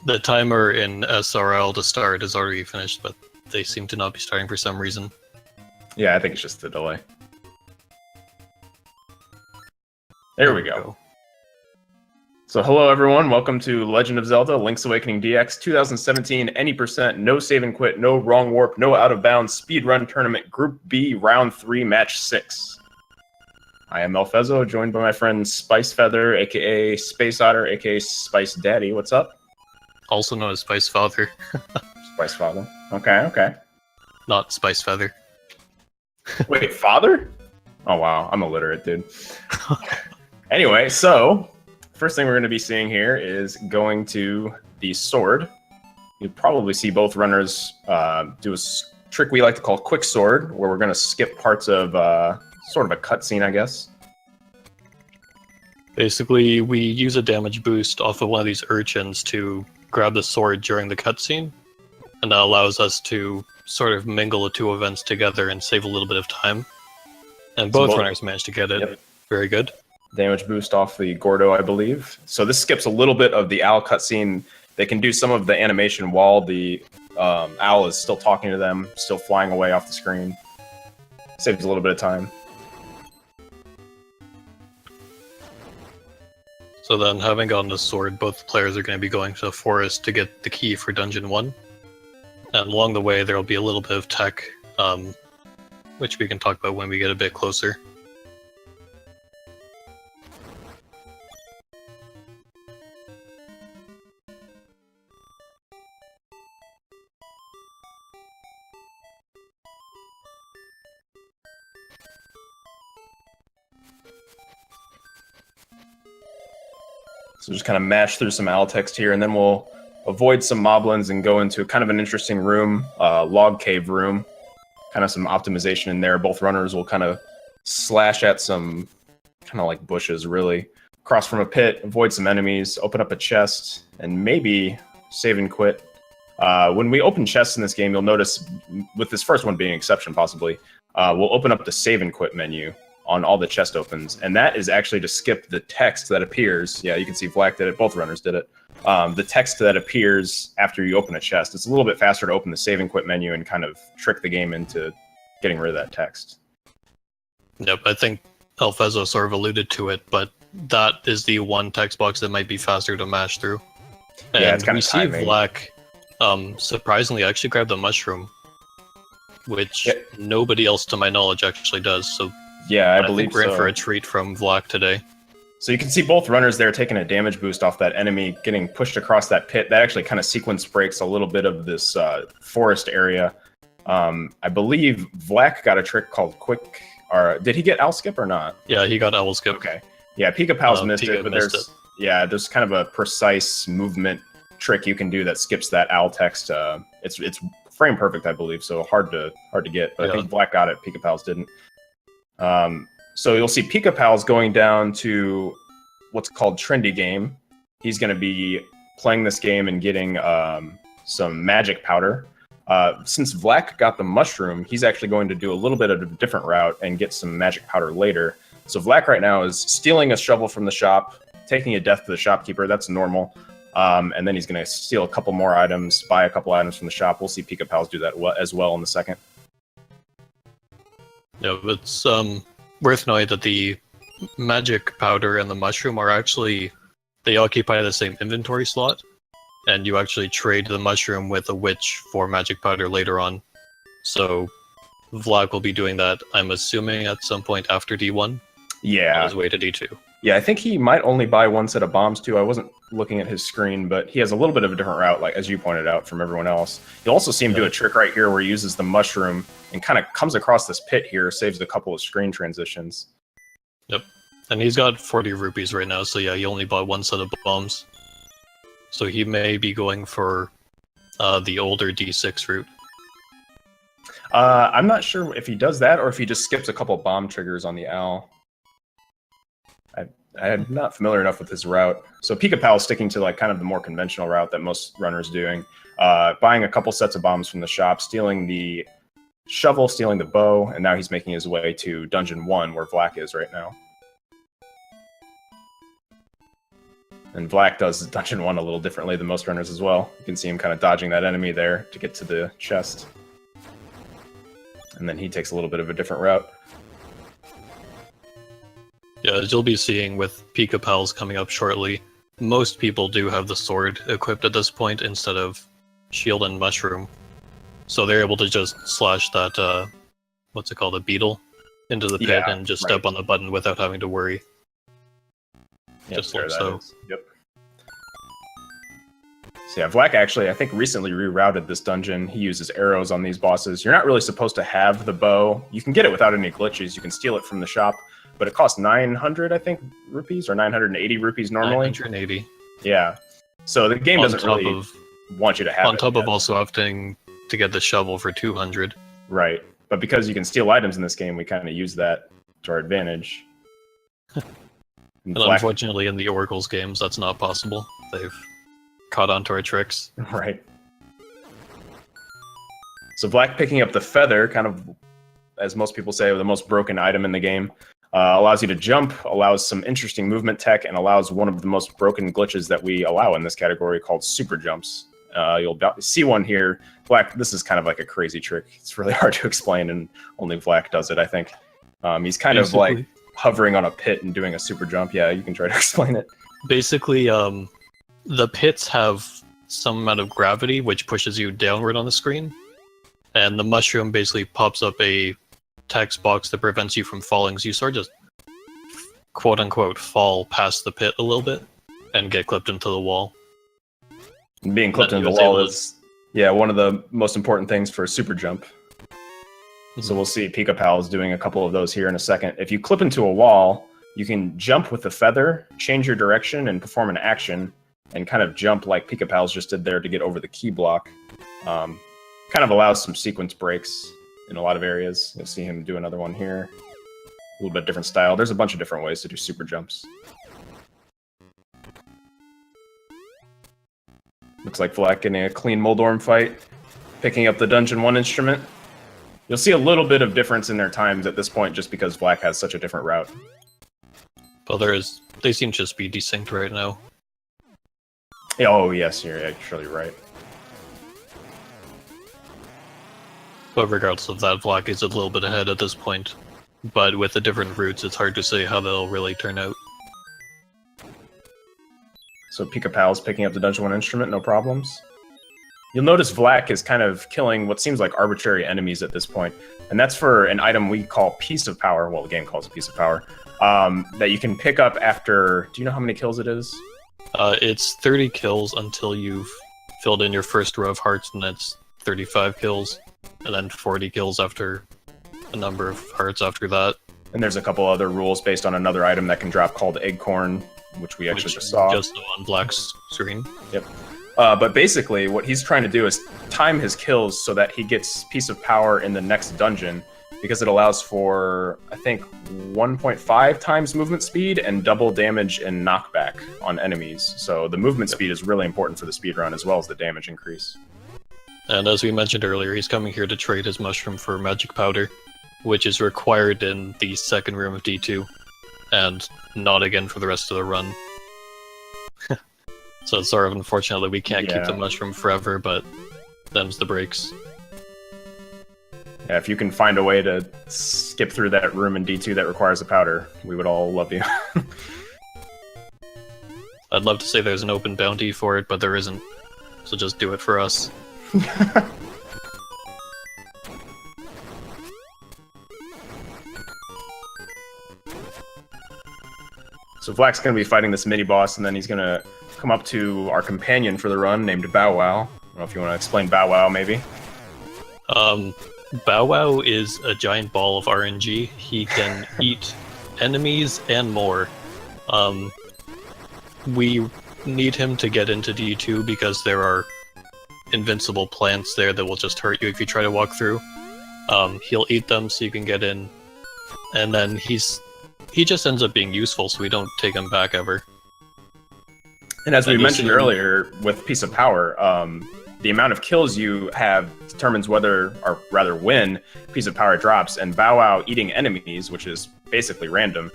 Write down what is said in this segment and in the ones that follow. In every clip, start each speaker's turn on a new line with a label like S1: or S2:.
S1: The timer in SRL to start is already finished, but they seem to not be starting for some reason.
S2: Yeah, I think it's just the delay. There we go. So hello everyone, welcome to Legend of Zelda Link's Awakening DX 2017 any percent, no save and quit, no wrong warp, no out of bounds, speedrun tournament Group B Round 3 Match 6. I am Elfezo, joined by my friend Spice Feather, aka Space Otter, aka Spice Daddy. What's up?
S1: Also known as Spice Father.
S2: Spice Father. Okay.
S1: Not Spice Feather.
S2: Wait, Father? Oh wow, I'm illiterate, dude. Anyway, so first thing we're going to be seeing here is going to the sword. You'll probably see both runners do a trick we like to call quick sword, where we're going to skip parts of sort of a cutscene, I guess.
S1: Basically, we use a damage boost off of one of these urchins to grab the sword during the cutscene, and that allows us to sort of mingle the two events together and save a little bit of time. And both runners managed to get it. Yep. Very good.
S2: Damage boost off the Gordo, I believe. So this skips a little bit of the owl cutscene. They can do some of the animation while the owl is still talking to them, still flying away off the screen. Saves a little bit of time.
S1: So then, having gotten the sword, both players are going to be going to the forest to get the key for Dungeon 1. And along the way, there will be a little bit of tech, which we can talk about when we get a bit closer.
S2: So just kind of mash through some owl text here, and then we'll avoid some moblins and go into kind of an interesting room, log cave room. Kind of some optimization in there. Both runners will kind of slash at some kind of like bushes, really. Cross from a pit, avoid some enemies, open up a chest, and maybe save and quit. When we open chests in this game, you'll notice, with this first one being an exception possibly, we'll open up the save and quit menu on all the chest opens, and that is actually to skip the text that appears. Yeah, you can see Vlack did it, both runners did it. The text that appears after you open a chest, it's a little bit faster to open the save and quit menu and kind of trick the game into getting rid of that text.
S1: Yep, I think Elfezo sort of alluded to it, but that is the one text box that might be faster to mash through. And
S2: yeah, it's kind
S1: we
S2: of
S1: see
S2: timing.
S1: Vlack, surprisingly, actually grabbed the mushroom, which nobody else, to my knowledge, actually does. So
S2: yeah, I believe
S1: think we're in
S2: so.
S1: for a treat from Vlack today.
S2: So you can see both runners there taking a damage boost off that enemy, getting pushed across that pit. That actually kind of sequence breaks a little bit of this forest area. I believe Vlack got a trick called quick. Or did he get owl skip or not?
S1: Yeah, he got owl skip.
S2: Okay. Yeah, PikaPals missed it, but there's kind of a precise movement trick you can do that skips that owl text. It's frame perfect, I believe, so hard to get. But I think Vlack got it. PikaPals didn't. So you'll see PikaPals going down to what's called Trendy Game. He's going to be playing this game and getting some magic powder. Since Vlack got the mushroom, he's actually going to do a little bit of a different route and get some magic powder later. So Vlack right now is stealing a shovel from the shop, taking a death to the shopkeeper. That's normal. And then he's going to steal a couple more items, buy a couple items from the shop. We'll see PikaPals do that as well in a second.
S1: Yeah, it's worth knowing that the magic powder and the mushroom are actually, they occupy the same inventory slot, and you actually trade the mushroom with a witch for magic powder later on. So Vlack will be doing that, I'm assuming, at some point after D1.
S2: Yeah.
S1: On his way to D2.
S2: Yeah, I think he might only buy one set of bombs too. I wasn't looking at his screen, but he has a little bit of a different route, like as you pointed out, from everyone else. You'll also see him do a trick right here where he uses the mushroom and kind of comes across this pit here, saves a couple of screen transitions.
S1: Yep. And he's got 40 rupees right now, so yeah, he only bought one set of bombs. So he may be going for the older D6 route.
S2: I'm not sure if he does that or if he just skips a couple bomb triggers on the owl. I'm not familiar enough with his route. So PikaPal is sticking to like kind of the more conventional route that most runners doing. Buying a couple sets of bombs from the shop, stealing the shovel, stealing the bow, and now he's making his way to Dungeon 1 where Vlack is right now. And Vlack does Dungeon 1 a little differently than most runners as well. You can see him kind of dodging that enemy there to get to the chest. And then he takes a little bit of a different route.
S1: Yeah, as you'll be seeing with PikaPals coming up shortly, most people do have the sword equipped at this point instead of shield and mushroom. So they're able to just slash that, what's it called, a beetle, into the pit and just step on the button without having to worry.
S2: Yep,
S1: Just like so.
S2: Yep. So yeah, Vlack actually, I think, recently rerouted this dungeon. He uses arrows on these bosses. You're not really supposed to have the bow. You can get it without any glitches. You can steal it from the shop, but it costs 900, I think, rupees, or 980 rupees normally.
S1: 980.
S2: Yeah. So the game doesn't really want you to have it.
S1: On top of also having to get the shovel for 200.
S2: Right. But because you can steal items in this game, we kind of use that to our advantage.
S1: And unfortunately, in the Oracle's games, that's not possible. They've caught on to our tricks.
S2: Right. So Vlack picking up the feather, kind of, as most people say, the most broken item in the game, allows you to jump, allows some interesting movement tech, and allows one of the most broken glitches that we allow in this category called super jumps. You'll see one here. Vlack, this is kind of like a crazy trick. It's really hard to explain, and only Vlack does it, I think. He's kind of like hovering on a pit and doing a super jump. Yeah, you can try to explain it.
S1: Basically, the pits have some amount of gravity which pushes you downward on the screen, and the mushroom basically pops up a text box that prevents you from falling, so you sort of just quote-unquote fall past the pit a little bit and get clipped into the wall.
S2: And being clipped into the wall is, one of the most important things for a super jump. So we'll see PikaPals doing a couple of those here in a second. If you clip into a wall, you can jump with the feather, change your direction, and perform an action, and kind of jump like PikaPals just did there to get over the key block. Kind of allows some sequence breaks in a lot of areas. You'll see him do another one here. A little bit different style. There's a bunch of different ways to do super jumps. Looks like Vlack getting a clean Moldorm fight, picking up the Dungeon 1 instrument. You'll see a little bit of difference in their times at this point just because Vlack has such a different route.
S1: Well, they seem to just be desynced right now.
S2: Oh, yes, you're actually right.
S1: But regardless of that, Vlack is a little bit ahead at this point. But with the different routes, it's hard to say how they'll really turn out.
S2: So PikaPals picking up the Dungeon 1 instrument, no problems. You'll notice Vlack is kind of killing what seems like arbitrary enemies at this point. And that's for an item we call Piece of Power. Well, the game calls it Piece of Power. That you can pick up after... Do you know how many kills it is?
S1: It's 30 kills until you've filled in your first row of hearts, and that's 35 kills. And then 40 kills after a number of hearts after that. And
S2: there's a couple other rules based on another item that can drop called Eggcorn, which we actually just saw.
S1: Just on Black's screen.
S2: Yep. But basically, what he's trying to do is time his kills so that he gets Piece of Power in the next dungeon, because it allows for, I think, 1.5 times movement speed and double damage and knockback on enemies. So the movement speed is really important for the speedrun, as well as the damage increase.
S1: And as we mentioned earlier, he's coming here to trade his mushroom for magic powder, which is required in the second room of D2, and not again for the rest of the run. So it's sort of unfortunate that we can't keep the mushroom forever, but them's the breaks.
S2: Yeah, if you can find a way to skip through that room in D2 that requires a powder, we would all love you.
S1: I'd love to say there's an open bounty for it, but there isn't. So just do it for us.
S2: So Vlack's going to be fighting this mini-boss, and then he's going to come up to our companion for the run named Bow Wow. I don't know if you want to explain Bow Wow, maybe?
S1: Bow Wow is a giant ball of RNG. He can eat enemies and more. We need him to get into D2 because there are invincible plants there that will just hurt you if you try to walk through. He'll eat them so you can get in, and then he just ends up being useful, so we don't take him back ever.
S2: And as we mentioned earlier, with Piece of Power, the amount of kills you have determines whether, or rather when, Piece of Power drops. And Bow Wow eating enemies, which is basically random,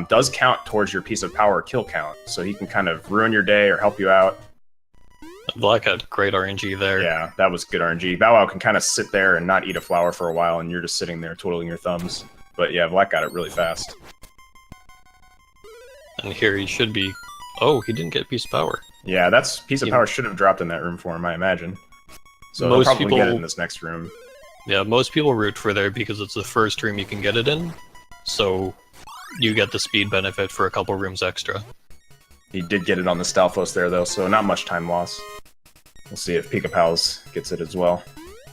S2: does count towards your piece of power kill count. So he can kind of ruin your day or help you out.
S1: Black had great RNG there.
S2: Yeah, that was good RNG. Bow Wow can kind of sit there and not eat a flower for a while, and you're just sitting there twiddling your thumbs. But yeah, Black got it really fast.
S1: And here he should be... Oh, he didn't get piece of power.
S2: Yeah, that's piece of power should have dropped in that room for him, I imagine. So
S1: most
S2: he'll probably
S1: people
S2: get it in this next room.
S1: Yeah, most people root for there because it's the first room you can get it in, so you get the speed benefit for a couple rooms extra.
S2: He did get it on the Stalfos there, though, so not much time loss. We'll see if PikaPals gets it as well.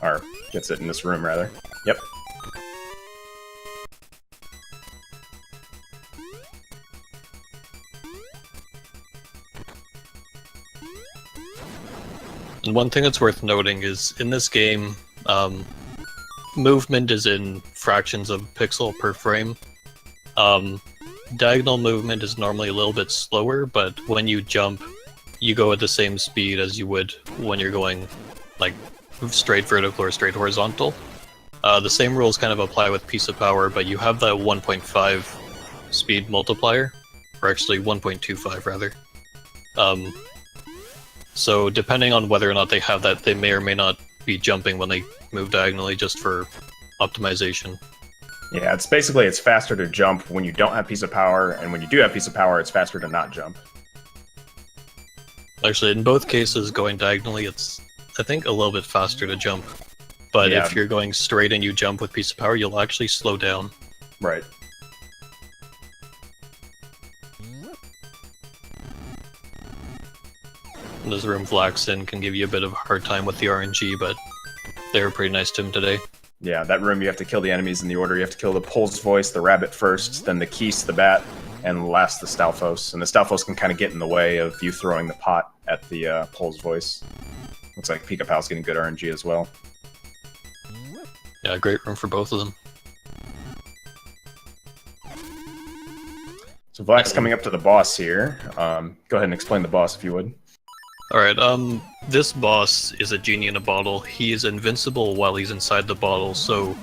S2: Or gets it in this room, rather. Yep.
S1: And one thing that's worth noting is, in this game, movement is in fractions of pixel per frame. Diagonal movement is normally a little bit slower, but when you jump, you go at the same speed as you would when you're going, like, straight vertical or straight horizontal. The same rules kind of apply with piece of power, but you have that 1.5 speed multiplier, or actually 1.25 rather. So depending on whether or not they have that, they may or may not be jumping when they move diagonally, just for optimization.
S2: Yeah, it's faster to jump when you don't have piece of power, and when you do have piece of power, it's faster to not jump.
S1: Actually, in both cases, going diagonally, it's, I think, a little bit faster to jump. But
S2: Yeah.
S1: if you're going straight and you jump with piece of power, you'll actually slow down.
S2: Right.
S1: And this room VlackSR can give you a bit of a hard time with the RNG, but they were pretty nice to him today.
S2: Yeah, that room you have to kill the enemies in the order. You have to kill the Pole's Voice, the Rabbit first, then the Keese, the Bat, and last the Stalfos. And the Stalfos can kind of get in the way of you throwing the pot at the Pole's Voice. Looks like PikaPal's getting good RNG as well.
S1: Yeah, great room for both of them.
S2: So Black's coming up to the boss here. Go ahead and explain the boss if you would.
S1: Alright, this boss is a genie in a bottle. He is invincible while he's inside the bottle, so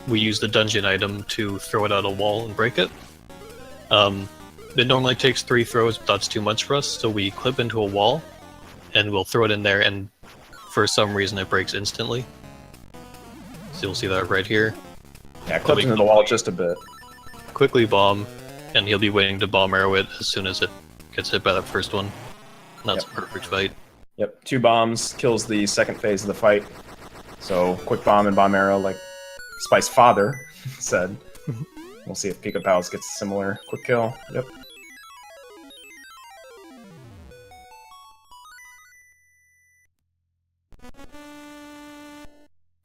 S1: we use the dungeon item to throw it at a wall and break it. It normally takes 3 throws, but that's too much for us, so we clip into a wall, and we'll throw it in there, and for some reason it breaks instantly. So you'll see that right here.
S2: Yeah, clipped into the wall just a bit.
S1: Quickly bomb, and he'll be waiting to bomb arrow it as soon as it gets hit by that first one. And that's a perfect fight.
S2: Yep, 2 bombs kills the second phase of the fight. So, quick bomb and bomb arrow, like Spice's father said. We'll see if PikaPals gets a similar quick kill. Yep.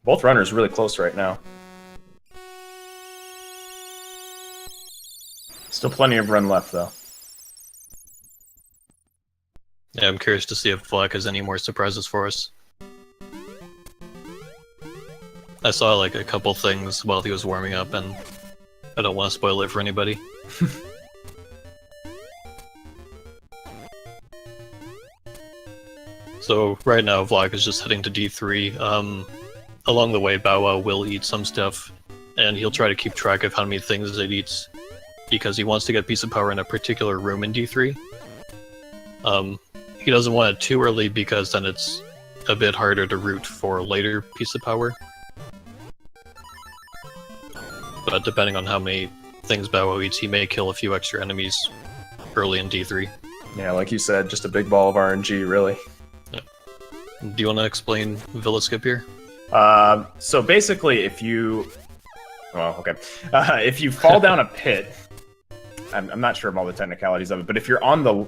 S2: Both runners really close right now. Still plenty of run left, though.
S1: Yeah, I'm curious to see if Black has any more surprises for us. I saw like a couple things while he was warming up, and I don't want to spoil it for anybody. So right now, Vlad is just heading to D3. Along the way, Bow Wow will eat some stuff, and he'll try to keep track of how many things it eats, because he wants to get piece of power in a particular room in D3. He doesn't want it too early, because then it's a bit harder to root for later piece of power. But depending on how many things Bow Wow eats, he may kill a few extra enemies early in D3.
S2: Yeah, like you said, just a big ball of RNG, really.
S1: Yeah. Do you want to explain VlackSR here?
S2: So basically, if you... Well, okay. If you fall down a pit... I'm not sure of all the technicalities of it, but if you're on the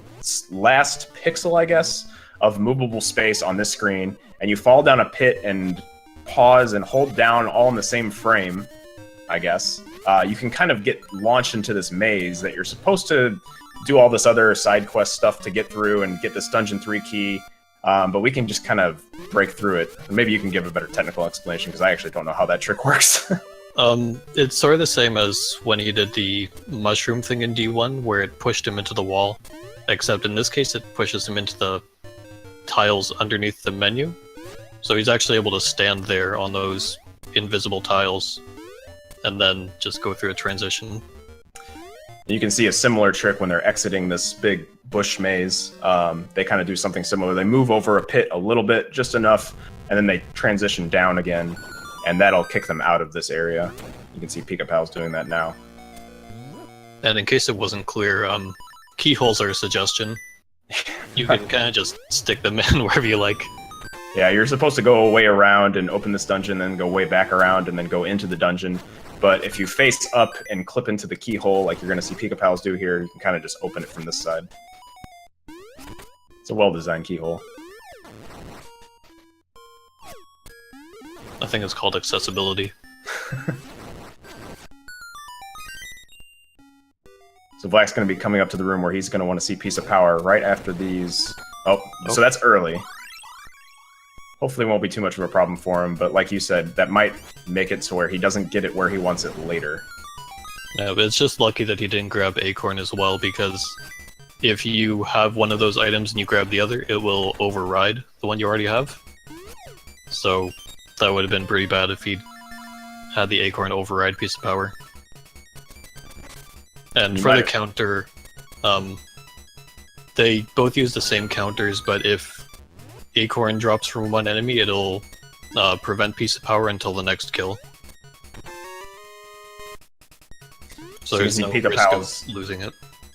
S2: last pixel, I guess, of movable space on this screen, and you fall down a pit and pause and hold down all in the same frame, I guess, you can kind of get launched into this maze that you're supposed to do all this other side quest stuff to get through and get this Dungeon 3 key, but we can just kind of break through it. Maybe you can give a better technical explanation, because I actually don't know how that trick works.
S1: It's sort of the same as when he did the mushroom thing in D1, where it pushed him into the wall, except in this case it pushes him into the tiles underneath the menu. So he's actually able to stand there on those invisible tiles, and then just go through a transition.
S2: You can see a similar trick when they're exiting this big bush maze. They kind of do something similar. They move over a pit a little bit, just enough, and then they transition down again, and that'll kick them out of this area. You can see PikaPals doing that now.
S1: And in case it wasn't clear, keyholes are a suggestion. You can kind of just stick them in wherever you like.
S2: Yeah, you're supposed to go way around and open this dungeon, then go way back around, and then go into the dungeon. But if you face up and clip into the keyhole, like you're going to see PikaPals do here, you can kind of just open it from this side. It's a well-designed keyhole.
S1: I think it's called accessibility.
S2: So Vlak's going to be coming up to the room where he's going to want to see Piece of Power right after these... Oh, so that's early. Hopefully it won't be too much of a problem for him, but like you said, that might make it to where he doesn't get it where he wants it later.
S1: Yeah, but it's just lucky that he didn't grab Acorn as well, because if you have one of those items and you grab the other, it will override the one you already have. So that would have been pretty bad if he'd had the Acorn override Piece of Power. And for the counter, they both use the same counters, but if Acorn drops from one enemy, it'll prevent Piece of Power until the next kill. So there's no risk of losing it.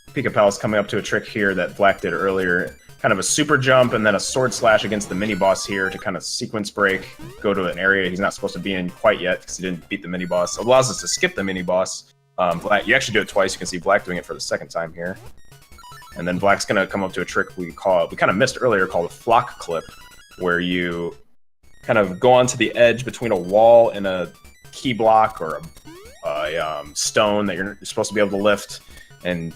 S2: PikaPals coming up to a trick here that Vlak did earlier. Kind of a super jump and then a sword slash against the mini-boss here to kind of sequence break, go to an area he's not supposed to be in quite yet because he didn't beat the mini-boss. It allows us to skip the mini-boss. Vlak, you actually do it twice. You can see Vlak doing it for the second time here. And then Vlak's going to come up to a trick we kind of missed earlier called a flock clip, where you kind of go onto the edge between a wall and a key block or a stone that you're supposed to be able to lift and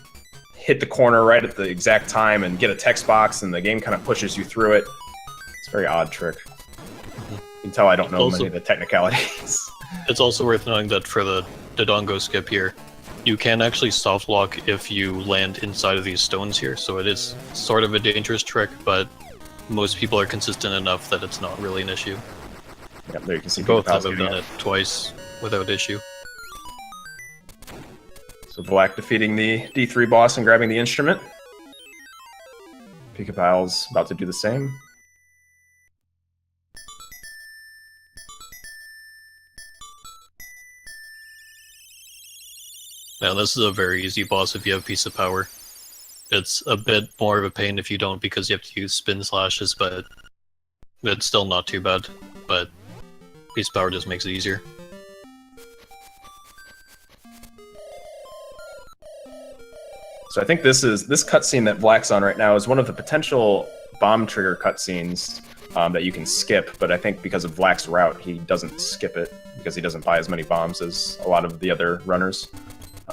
S2: hit the corner right at the exact time and get a text box, and the game kind of pushes you through it. It's a very odd trick. You can tell I don't know many of the technicalities.
S1: It's also worth knowing that for the Dodongo skip here, you can actually soft lock if you land inside of these stones here, so it is sort of a dangerous trick, but most people are consistent enough that it's not really an issue.
S2: Yep, there you can see
S1: both have done it twice without issue.
S2: So Vlak defeating the D3 boss and grabbing the instrument. PikaPals about to do the same.
S1: Now this is a very easy boss if you have Piece of Power. It's a bit more of a pain if you don't because you have to use spin slashes, but it's still not too bad. But Piece of Power just makes it easier.
S2: So I think this cutscene that Vlak's on right now is one of the potential bomb trigger cutscenes that you can skip, but I think because of Vlak's route, he doesn't skip it because he doesn't buy as many bombs as a lot of the other runners.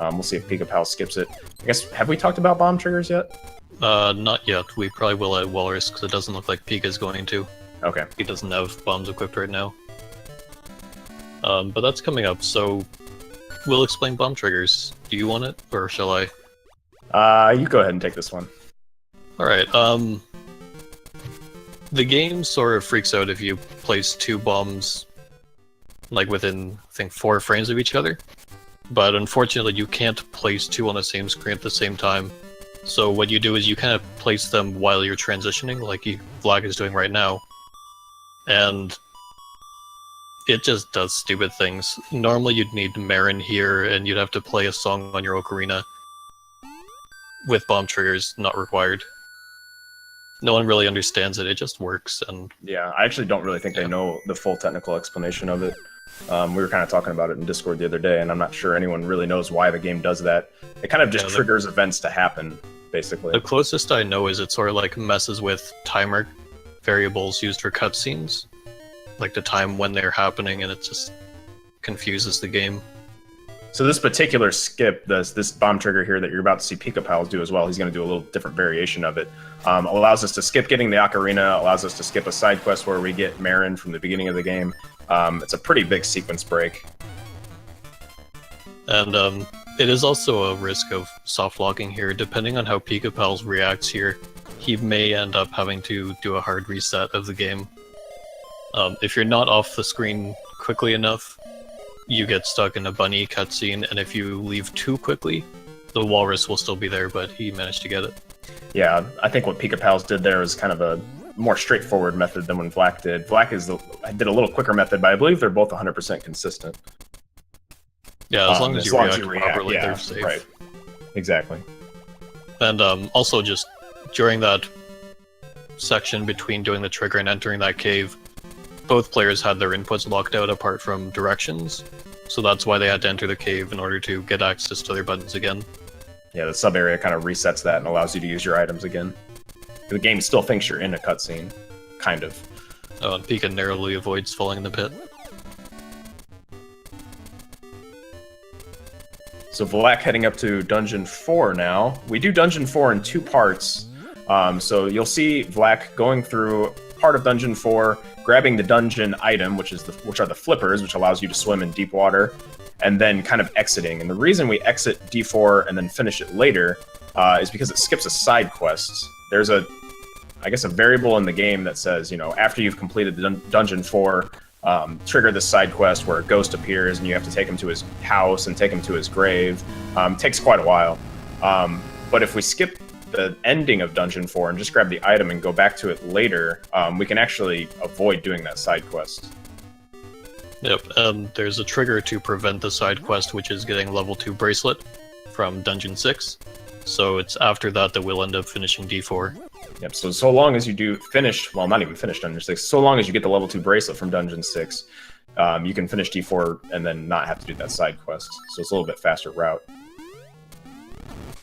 S2: We'll see if PikaPal skips it. I guess, have we talked about bomb triggers yet?
S1: Not yet. We probably will at Walrus, because it doesn't look like Pika's going to.
S2: Okay.
S1: He doesn't have bombs equipped right now. But that's coming up, so we'll explain bomb triggers. Do you want it, or shall I?
S2: You go ahead and take this one.
S1: Alright, the game sort of freaks out if you place two bombs, like within, I think, 4 frames of each other. But unfortunately, you can't place two on the same screen at the same time. So what you do is you kind of place them while you're transitioning, like Vlak is doing right now. And it just does stupid things. Normally you'd need Marin here, and you'd have to play a song on your ocarina. With bomb triggers not required. No one really understands it, it just works. And
S2: yeah, I actually don't really think they know the full technical explanation of it. We were kind of talking about it in Discord the other day, and I'm not sure anyone really knows why the game does that. It kind of just triggers events to happen, basically.
S1: The closest I know is it sort of like messes with timer variables used for cutscenes. Like the time when they're happening, and it just confuses the game.
S2: So this particular skip, this bomb trigger here that you're about to see PikaPals do as well, he's going to do a little different variation of it. Allows us to skip getting the ocarina, allows us to skip a side quest where we get Marin from the beginning of the game. It's a pretty big sequence break.
S1: And it is also a risk of soft locking here. Depending on how PikaPals reacts here, he may end up having to do a hard reset of the game. If you're not off the screen quickly enough, you get stuck in a bunny cutscene, and if you leave too quickly, the walrus will still be there, but he managed to get it.
S2: Yeah, I think what PikaPals did there is kind of a more straightforward method than what Vlack did. Vlack did a little quicker method, but I believe they're both 100% consistent.
S1: Yeah, as long as you react properly, they're safe.
S2: Right. Exactly.
S1: And also just during that section between doing the trigger and entering that cave, both players had their inputs locked out apart from directions, so that's why they had to enter the cave in order to get access to their buttons again.
S2: Yeah, the sub area kind of resets that and allows you to use your items again. The game still thinks you're in a cutscene, kind of.
S1: Oh, and Pika narrowly avoids falling in the pit.
S2: So Vlack heading up to Dungeon 4 now. We do Dungeon 4 in 2 parts. So you'll see Vlack going through part of Dungeon 4, grabbing the dungeon item, which are the flippers, which allows you to swim in deep water, and then kind of exiting. And the reason we exit D4 and then finish it later is because it skips a side quest. There's a variable in the game that says, after you've completed the Dungeon 4, trigger this side quest where a ghost appears and you have to take him to his house and take him to his grave. Takes quite a while. But if we skip the ending of Dungeon 4 and just grab the item and go back to it later, we can actually avoid doing that side quest.
S1: Yep, there's a trigger to prevent the side quest, which is getting level 2 bracelet from Dungeon 6. So it's after that that we'll end up finishing D4.
S2: Yep, so long as you do finish, well, not even finish Dungeon 6, so long as you get the level 2 bracelet from Dungeon 6, you can finish D4 and then not have to do that side quest. So it's a little bit faster route.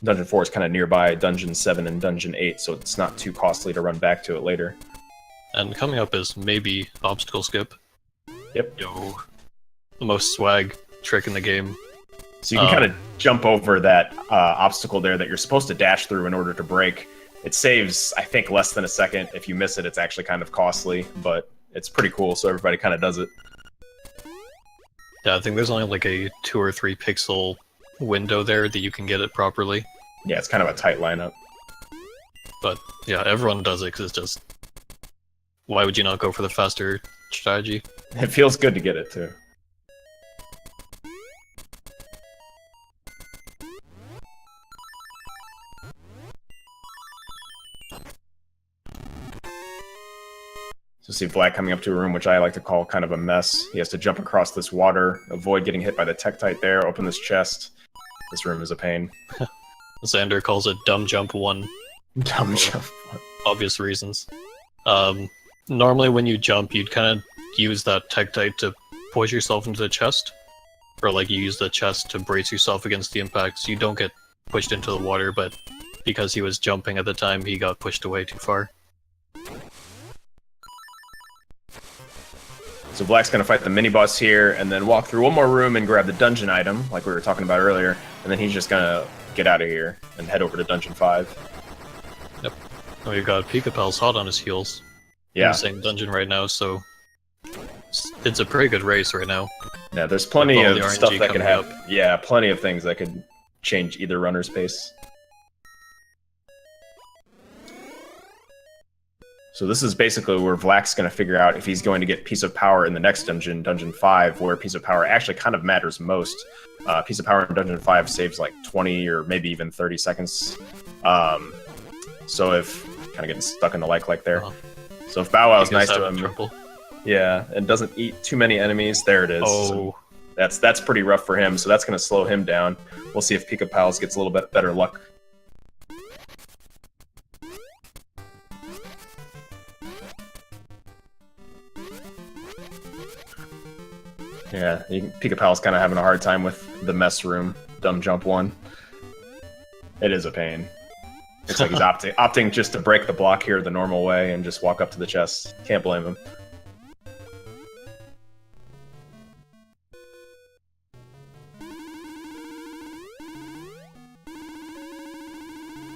S2: Dungeon 4 is kind of nearby Dungeon 7 and Dungeon 8, so it's not too costly to run back to it later.
S1: And coming up is maybe Obstacle Skip.
S2: Yep.
S1: Yo, the most swag trick in the game.
S2: So you can kind of jump over that obstacle there that you're supposed to dash through in order to break. It saves, I think, less than a second. If you miss it, it's actually kind of costly, but it's pretty cool, so everybody kind of does it.
S1: Yeah, I think there's only like a 2 or 3 pixel window there that you can get it properly.
S2: Yeah, it's kind of a tight lineup.
S1: But yeah, everyone does it because it's just... Why would you not go for the faster strategy?
S2: It feels good to get it, too. So see Vlack coming up to a room which I like to call kind of a mess. He has to jump across this water, avoid getting hit by the Tektite there, open this chest. This room is a pain.
S1: Xander calls it Dumb Jump 1.
S2: Dumb Jump 1.
S1: Obvious reasons. Normally when you jump, you'd kind of use that Tektite to push yourself into the chest. Or like you use the chest to brace yourself against the impact so you don't get pushed into the water, but because he was jumping at the time, he got pushed away too far.
S2: So Vlack's going to fight the mini-boss here, and then walk through one more room and grab the dungeon item, like we were talking about earlier, and then he's just going to get out of here and head over to Dungeon 5.
S1: Yep. Oh, we've got PikaPals hot on his heels.
S2: Yeah.
S1: In the same dungeon right now, so it's a pretty good race right now.
S2: Yeah, there's plenty of stuff that could happen.
S1: Up.
S2: Yeah, plenty of things that could change either runner's pace. So this is basically where Vlack's going to figure out if he's going to get Piece of Power in the next dungeon, Dungeon 5, where Piece of Power actually kind of matters most. Piece of Power in Dungeon 5 saves like 20 or maybe even 30 seconds. So if... kind of getting stuck in the like there. So if Bow Wow's nice to him... Trouble. Yeah, and doesn't eat too many enemies, there it is.
S1: Oh.
S2: So that's pretty rough for him, so that's going to slow him down. We'll see if PikaPals gets a little bit better luck. Yeah, PikaPal's kind of having a hard time with the mess room, Dumb Jump 1. It is a pain. Looks like he's opting just to break the block here the normal way and just walk up to the chest. Can't blame him.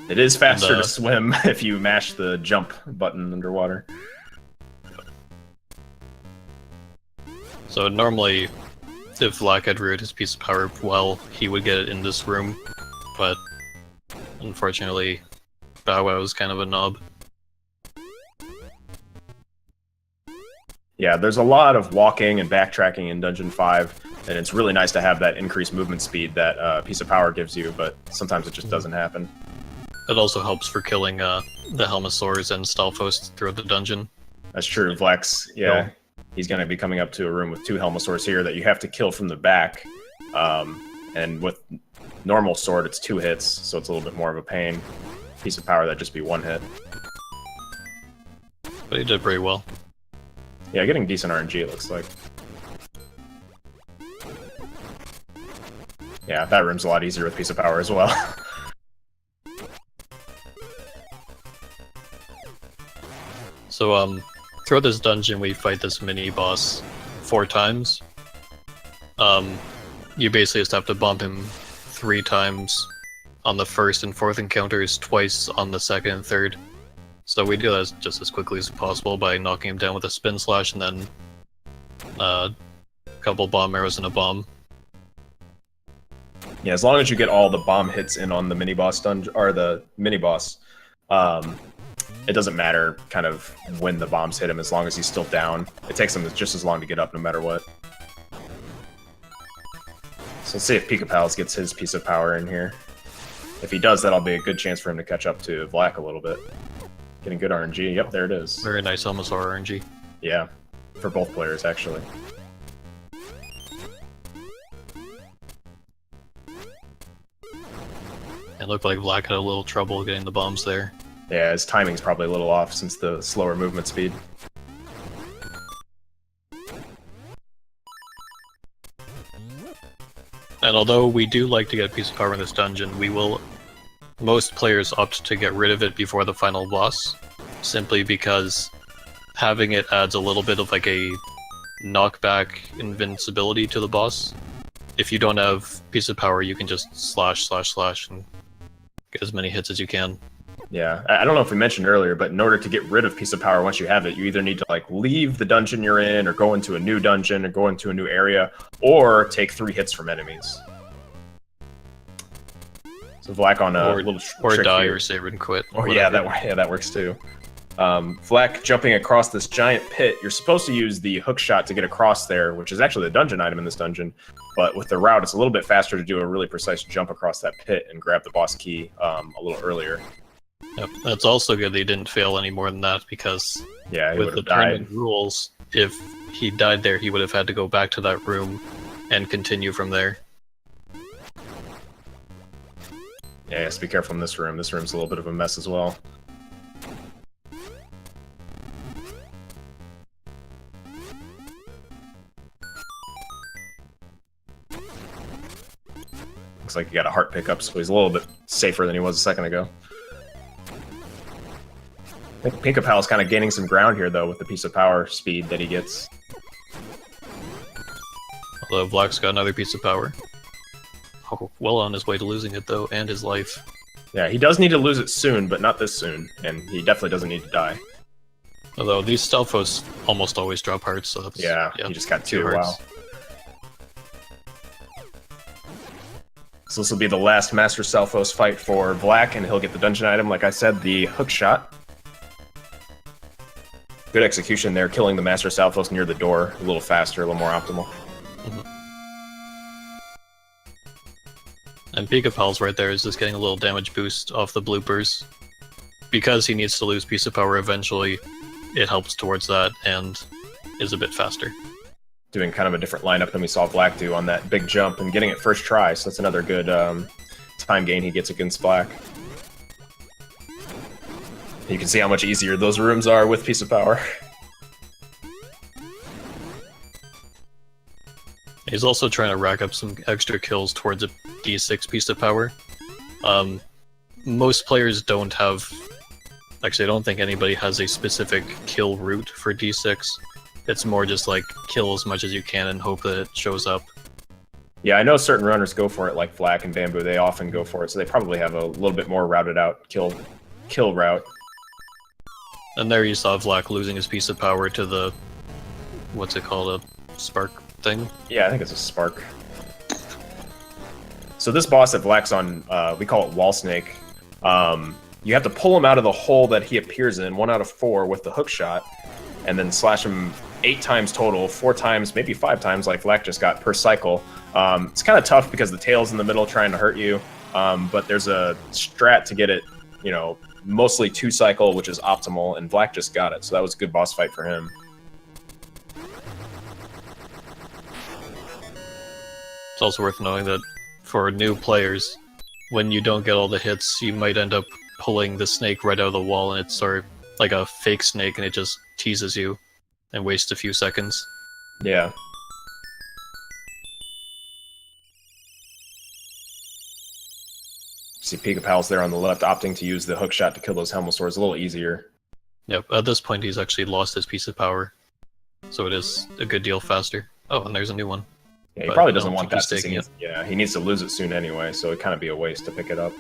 S2: It is faster to swim if you mash the jump button underwater.
S1: So normally, if Vlack had reared his Piece of Power well, he would get it in this room, but unfortunately, Bow Wow is kind of a knob. Yeah,
S2: there's a lot of walking and backtracking in Dungeon 5. And it's really nice to have that increased movement speed that Piece of Power gives you, but sometimes it just doesn't happen.
S1: It also helps for killing the Helmosaurs and Stalfos throughout the dungeon.
S2: That's true. Vlax, yeah, he's going to be coming up to a room with 2 Helmosaurs here that you have to kill from the back. And with normal sword, it's 2 hits, so it's a little bit more of a pain. Piece of Power, that'd just be 1 hit.
S1: But he did pretty well.
S2: Yeah, getting decent RNG, it looks like. Yeah, that room's a lot easier with Piece of Power as well.
S1: So, throughout this dungeon, we fight this mini-boss 4 times. You basically just have to bomb him 3 times on the 1st and 4th encounters, twice on the 2nd and 3rd. So we do that just as quickly as possible by knocking him down with a spin slash and then a couple bomb arrows and a bomb.
S2: Yeah, as long as you get all the bomb hits in on the mini-boss dungeon, or the mini-boss, it doesn't matter kind of when the bombs hit him, as long as he's still down. It takes him just as long to get up no matter what. So let's see if PikaPals gets his Piece of Power in here. If he does, that'll be a good chance for him to catch up to Vlak a little bit. Getting good RNG. Yep, there it is.
S1: Very nice Helmosaur RNG.
S2: Yeah, for both players, actually.
S1: It looked like Vlak had a little trouble getting the bombs there.
S2: Yeah, his timing's probably a little off since the slower movement speed.
S1: And although we do like to get Piece of Power in this dungeon, most players opt to get rid of it before the final boss, simply because having it adds a little bit of like a knockback invincibility to the boss. If you don't have Piece of Power, you can just slash and get as many hits as you can.
S2: Yeah, I don't know if we mentioned earlier, but in order to get rid of Piece of Power once you have it, you either need to like leave the dungeon you're in, or go into a new dungeon, or go into a new area, or take 3 hits from enemies. So Vlak on a little
S1: or die
S2: here.
S1: or save and quit.
S2: Oh yeah, that works too. Vlak jumping across this giant pit. You're supposed to use the hook shot to get across there, which is actually the dungeon item in this dungeon. But with the route, it's a little bit faster to do a really precise jump across that pit and grab the boss key a little earlier.
S1: Yep, that's also good that he didn't fail any more than that, because
S2: yeah, he
S1: with the tournament rules, if he died there, he would have had to go back to that room and continue from there.
S2: Yeah, yes, be careful in this room. This room's a little bit of a mess as well. Looks like he got a heart pickup, so he's a little bit safer than he was a second ago. I think PikaPals kind of gaining some ground here, though, with the Piece of Power speed that he gets.
S1: Although Vlak's got another Piece of Power. Oh, well on his way to losing it, though, and his life.
S2: Yeah, he does need to lose it soon, but not this soon, and he definitely doesn't need to die.
S1: Although these Stalfos almost always drop hearts, so that's...
S2: Yeah, he just got 2,
S1: hearts.
S2: wow. So this will be the last Master Stalfos fight for Vlak, and he'll get the dungeon item, like I said, the hook shot. Good execution there, killing the Master Stalfos near the door. A little faster, a little more optimal.
S1: Mm-hmm. And PikaPals right there is just getting a little damage boost off the bloopers. Because he needs to lose Piece of Power eventually, it helps towards that and is a bit faster.
S2: Doing kind of a different lineup than we saw Vlak do on that big jump and getting it first try, so that's another good time gain he gets against Vlak. You can see how much easier those rooms are with Piece of Power.
S1: He's also trying to rack up some extra kills towards a D6 Piece of Power. Most players don't have... Actually, I don't think anybody has a specific kill route for D6. It's more just like, kill as much as you can and hope that it shows up.
S2: Yeah, I know certain runners go for it, like Vlak and Bamboo. They often go for it, so they probably have a little bit more routed out kill route.
S1: And there you saw Vlak losing his Piece of Power to the... What's it called? A spark thing?
S2: Yeah, I think it's a spark. So this boss that Vlak's on, we call it Wall Snake. You have to pull him out of the hole that he appears in, 1 out of 4, with the hook shot, and then slash him 8 times total, 4 times, maybe 5 times like Vlack just got per cycle. It's kind of tough because the tail's in the middle trying to hurt you, but there's a strat to get it, you know, mostly 2 cycle, which is optimal, and Vlack just got it, so that was a good boss fight for him.
S1: It's also worth knowing that for new players, when you don't get all the hits, you might end up pulling the snake right out of the wall, and it's sort of like a fake snake, and it just teases you and wastes a few seconds.
S2: Yeah. See PikaPals there on the left, opting to use the hook shot to kill those Helmosaurs a little easier.
S1: Yep, at this point he's actually lost his piece of power, so it is a good deal faster. Oh, and there's a new one.
S2: Yeah, he
S1: But
S2: probably
S1: I
S2: doesn't
S1: don't
S2: want
S1: think
S2: that.
S1: he's taking it.
S2: Yeah, he needs to lose it soon anyway, so it'd kind of be a waste to pick it up.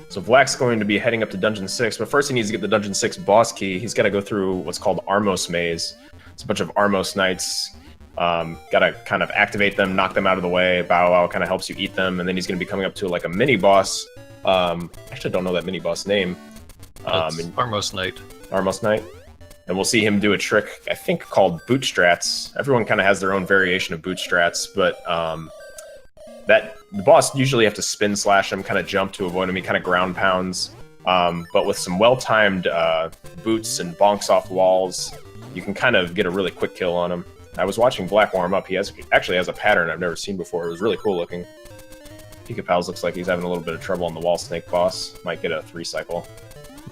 S2: So Vlack's going to be heading up to Dungeon 6, but first he needs to get the Dungeon 6 boss key. He's got to go through what's called Armos Maze. It's a bunch of Armos Knights. Gotta kind of activate them, knock them out of the way. Bow Wow kind of helps you eat them, and then he's going to be coming up to like a mini-boss. Actually, I don't know that mini-boss name.
S1: Armos Knight.
S2: Armos Knight. And we'll see him do a trick, I think, called Bootstrats. Everyone kind of has their own variation of Bootstrats, but the boss usually have to spin slash him, kind of jump to avoid him. He kind of ground pounds. But with some well-timed boots and bonks off walls, you can kind of get a really quick kill on him. I was watching Vlack warm up. He actually has a pattern I've never seen before. It was really cool looking. PikaPals looks like he's having a little bit of trouble on the wall snake boss. Might get a 3 cycle.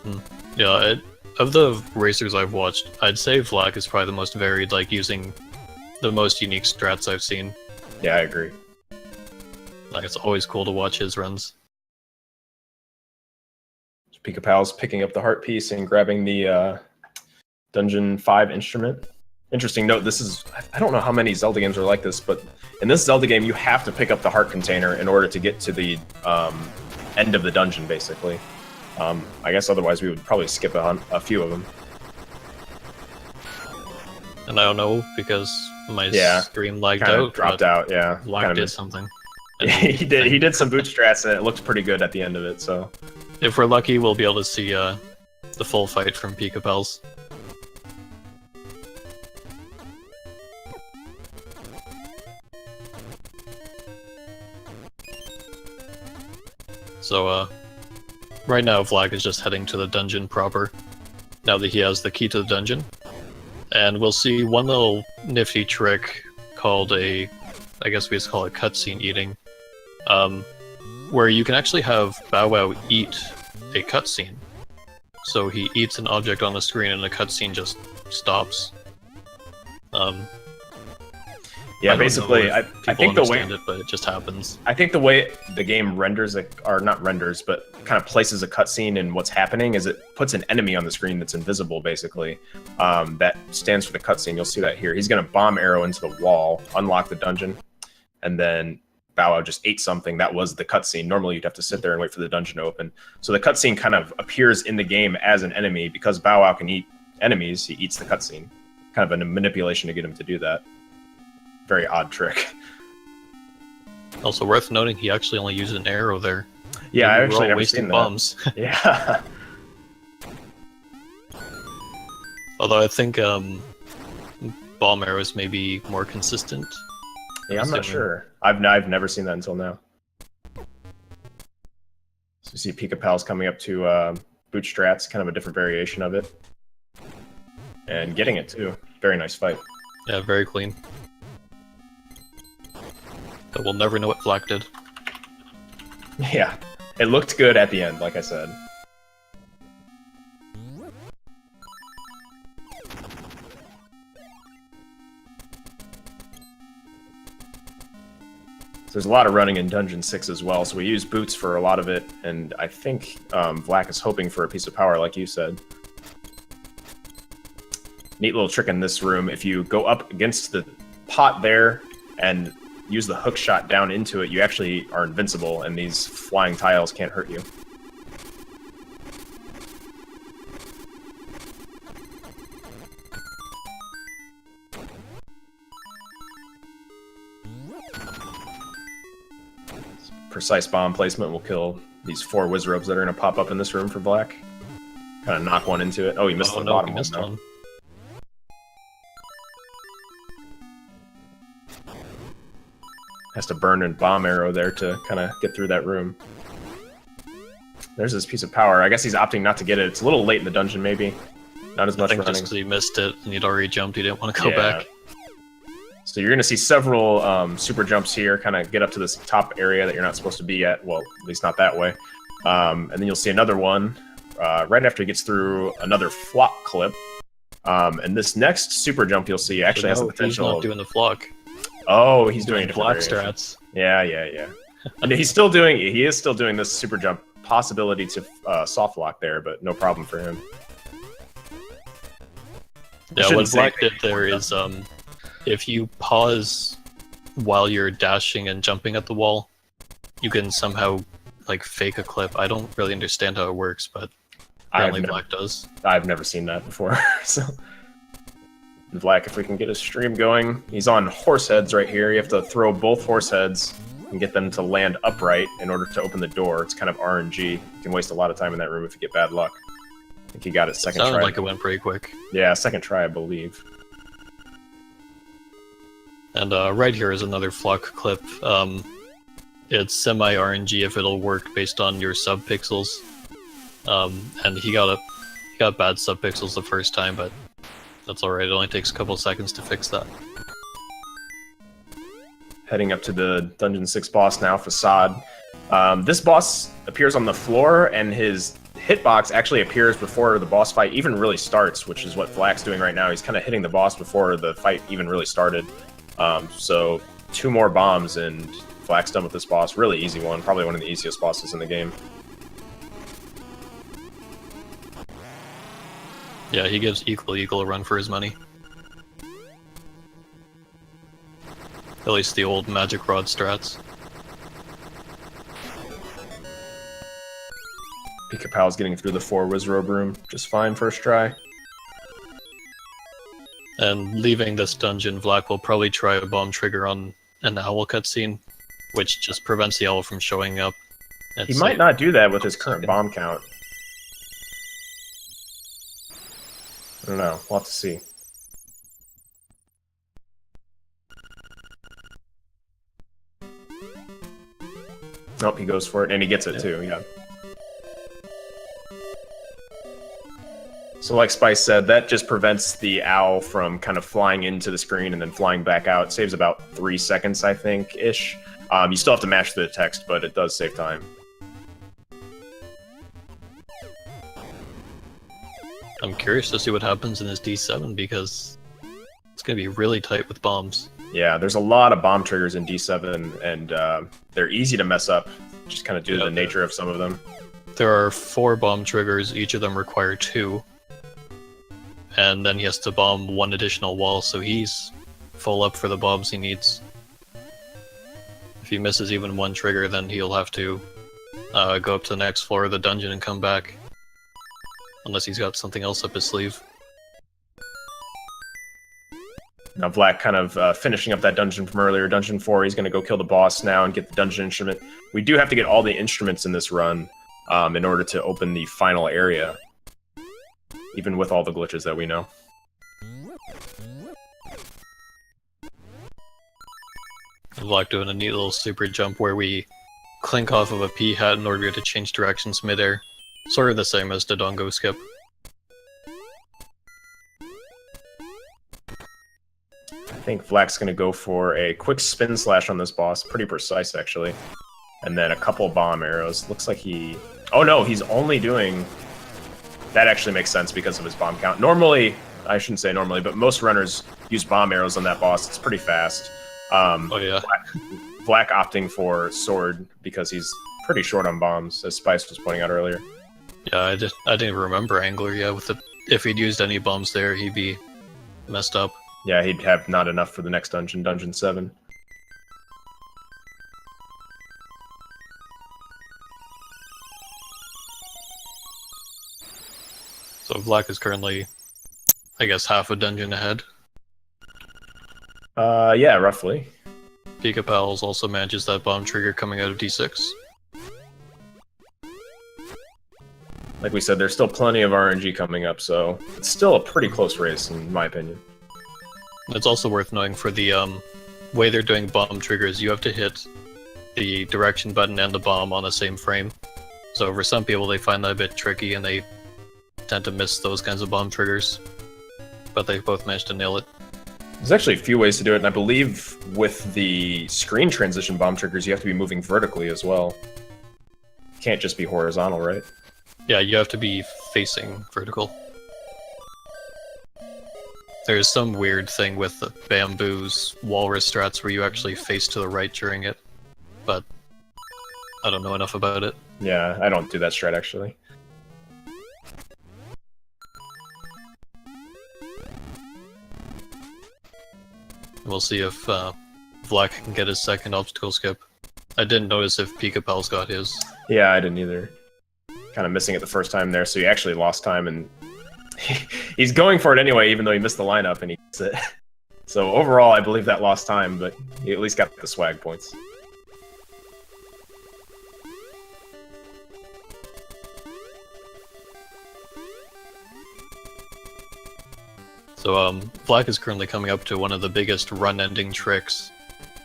S1: Mm-hmm. Yeah, of the racers I've watched, I'd say Vlack is probably the most varied, like using the most unique strats I've seen.
S2: Yeah, I agree.
S1: Like, it's always cool to watch his runs.
S2: PikaPals picking up the heart piece and grabbing the Dungeon 5 instrument. Interesting note, this is, I don't know how many Zelda games are like this, but in this Zelda game, you have to pick up the heart container in order to get to the end of the dungeon, basically. I guess otherwise we would probably skip a few of them.
S1: And I don't know, because my stream lagged
S2: kind of
S1: out.
S2: Dropped out, yeah.
S1: Vlack did something.
S2: Yeah, he did some bootstraps, and it looked pretty good at the end of it, so...
S1: If we're lucky, we'll be able to see the full fight from PikaPals. So, right now Vlack is just heading to the dungeon proper, now that he has the key to the dungeon. And we'll see one little nifty trick called I guess we just call it cutscene eating, where you can actually have Bow Wow eat a cutscene. So he eats an object on the screen and the cutscene just stops.
S2: Yeah, basically, I think the way
S1: it, but it just happens.
S2: I think the way the game renders it, or not renders, but kind of places a cutscene in what's happening is it puts an enemy on the screen that's invisible, basically. That stands for the cutscene. You'll see that here. He's going to bomb arrow into the wall, unlock the dungeon, and then Bow Wow just ate something. That was the cutscene. Normally, you'd have to sit there and wait for the dungeon to open. So the cutscene kind of appears in the game as an enemy because Bow Wow can eat enemies. He eats the cutscene. Kind of a manipulation to get him to do that. Very odd trick.
S1: Also worth noting, he actually only used an arrow there.
S2: Yeah, I actually
S1: never
S2: wasting
S1: bombs.
S2: Yeah.
S1: Although I think bomb arrows may be more consistent.
S2: Yeah, I'm not sure. I've never seen that until now. So you see PikaPals coming up to Bootstrats, kind of a different variation of it. And getting it too. Very nice fight.
S1: Yeah, very clean. But we'll never know what Vlack did.
S2: Yeah, it looked good at the end, like I said. So there's a lot of running in Dungeon 6 as well, so we use boots for a lot of it, and I think Vlack is hoping for a piece of power, like you said. Neat little trick in this room. If you go up against the pot there and use the hook shot down into it, you actually are invincible, and these flying tiles can't hurt you. Precise bomb placement will kill these 4 Wizrobes that are going to pop up in this room for Vlack. Kind of knock one into it. Oh, he missed the
S1: no,
S2: bottom
S1: he missed
S2: one.
S1: one.
S2: Has to burn a bomb arrow there to kind of get through that room. There's this piece of power. I guess he's opting not to get it. It's a little late in the dungeon, maybe. Not as much
S1: I think
S2: running.
S1: just because he missed it and he'd already jumped, he didn't want to go
S2: Yeah.
S1: back.
S2: So you're going to see several super jumps here, kind of get up to this top area that you're not supposed to be at. Well, at least not that way. And then you'll see another one right after he gets through another flop clip. And this next super jump you'll see actually has the potential.
S1: He's not doing the flock.
S2: Oh, he's doing a
S1: black
S2: different variation.
S1: strats.
S2: Yeah. And he is still doing this super jump possibility to soft lock there, but no problem for him.
S1: Yeah, what Black did there is if you pause while you're dashing and jumping at the wall, you can somehow like fake a clip. I don't really understand how it works, but apparently Black does.
S2: I've never seen that before. So Black, if we can get his stream going, he's on horse heads right here. You have to throw both horse heads and get them to land upright in order to open the door. It's kind of RNG. You can waste a lot of time in that room if you get bad luck. I think he got it second try.
S1: Sounded like it went pretty quick.
S2: Yeah, second try, I believe.
S1: And right here is another flock clip. It's semi-RNG if it'll work based on your subpixels. And he got bad subpixels the first time, but that's alright. It only takes a couple seconds to fix that.
S2: Heading up to the Dungeon 6 boss now, Facade. This boss appears on the floor, and his hitbox actually appears before the boss fight even really starts, which is what Flack's doing right now. He's kind of hitting the boss before the fight even really started. So 2 more bombs, and Flack's done with this boss. Really easy one. Probably one of the easiest bosses in the game.
S1: Yeah, he gives Eagle a run for his money. At least the old magic rod strats.
S2: PikaPals getting through the 4 Wizrobe room just fine first try.
S1: And leaving this dungeon, Vlak will probably try a bomb trigger on an owl cutscene, which just prevents the owl from showing up.
S2: He might not do that with his current bomb count. I don't know. We'll have to see. Nope, he goes for it, and he gets it too, yeah. So like Spice said, that just prevents the owl from kind of flying into the screen and then flying back out. It saves about 3 seconds, I think, ish. You still have to match the text, but it does save time.
S1: I'm curious to see what happens in this D7 because it's going to be really tight with bombs.
S2: Yeah, there's a lot of bomb triggers in D7, and they're easy to mess up, just kind of due to the nature of some of them.
S1: There are 4 bomb triggers, each of them require 2. And then he has to bomb 1 additional wall, so he's full up for the bombs he needs. If he misses even 1 trigger, then he'll have to go up to the next floor of the dungeon and come back. Unless he's got something else up his sleeve.
S2: Now Vlak kind of finishing up that dungeon from earlier, Dungeon 4, he's going to go kill the boss now and get the dungeon instrument. We do have to get all the instruments in this run in order to open the final area. Even with all the glitches that we know.
S1: Vlak doing a neat little super jump where we clink off of a P hat in order to change directions midair. Sort of the same as the Dongo skip.
S2: I think Vlak's going to go for a quick spin slash on this boss. Pretty precise, actually. And then a couple bomb arrows. Looks like he... Oh no, he's only doing... That actually makes sense because of his bomb count. Normally, I shouldn't say normally, but most runners use bomb arrows on that boss. It's pretty fast.
S1: Oh yeah.
S2: Vlak opting for sword because he's pretty short on bombs, as Spice was pointing out earlier.
S1: Yeah, I didn't even remember Angler. Yeah, with the if he'd used any bombs there, he'd be messed up.
S2: Yeah, he'd have not enough for the next dungeon, Dungeon 7.
S1: So Vlak is currently, I guess, half a dungeon ahead.
S2: Yeah, roughly.
S1: PikaPals also manages that bomb trigger coming out of D6.
S2: like we said, there's still plenty of RNG coming up, so it's still a pretty close race, in my opinion.
S1: It's also worth knowing for the way they're doing bomb triggers, you have to hit the direction button and the bomb on the same frame. So for some people, they find that a bit tricky, and they tend to miss those kinds of bomb triggers. But they both managed to nail it.
S2: There's actually a few ways to do it, and I believe with the screen transition bomb triggers, you have to be moving vertically as well. Can't just be horizontal, right?
S1: Yeah, you have to be facing vertical. There's some weird thing with the Bamboo's walrus strats where you actually face to the right during it, but I don't know enough about it.
S2: Yeah, I don't do that strat, actually.
S1: We'll see if Vlack can get his second obstacle skip. I didn't notice if PikaPals got his.
S2: Yeah, I didn't either. Kind of missing it the first time there, so he actually lost time, and he's going for it anyway, even though he missed the lineup and he gets it. So overall, I believe that lost time, but he at least got the swag points.
S1: So Vlack is currently coming up to one of the biggest run-ending tricks.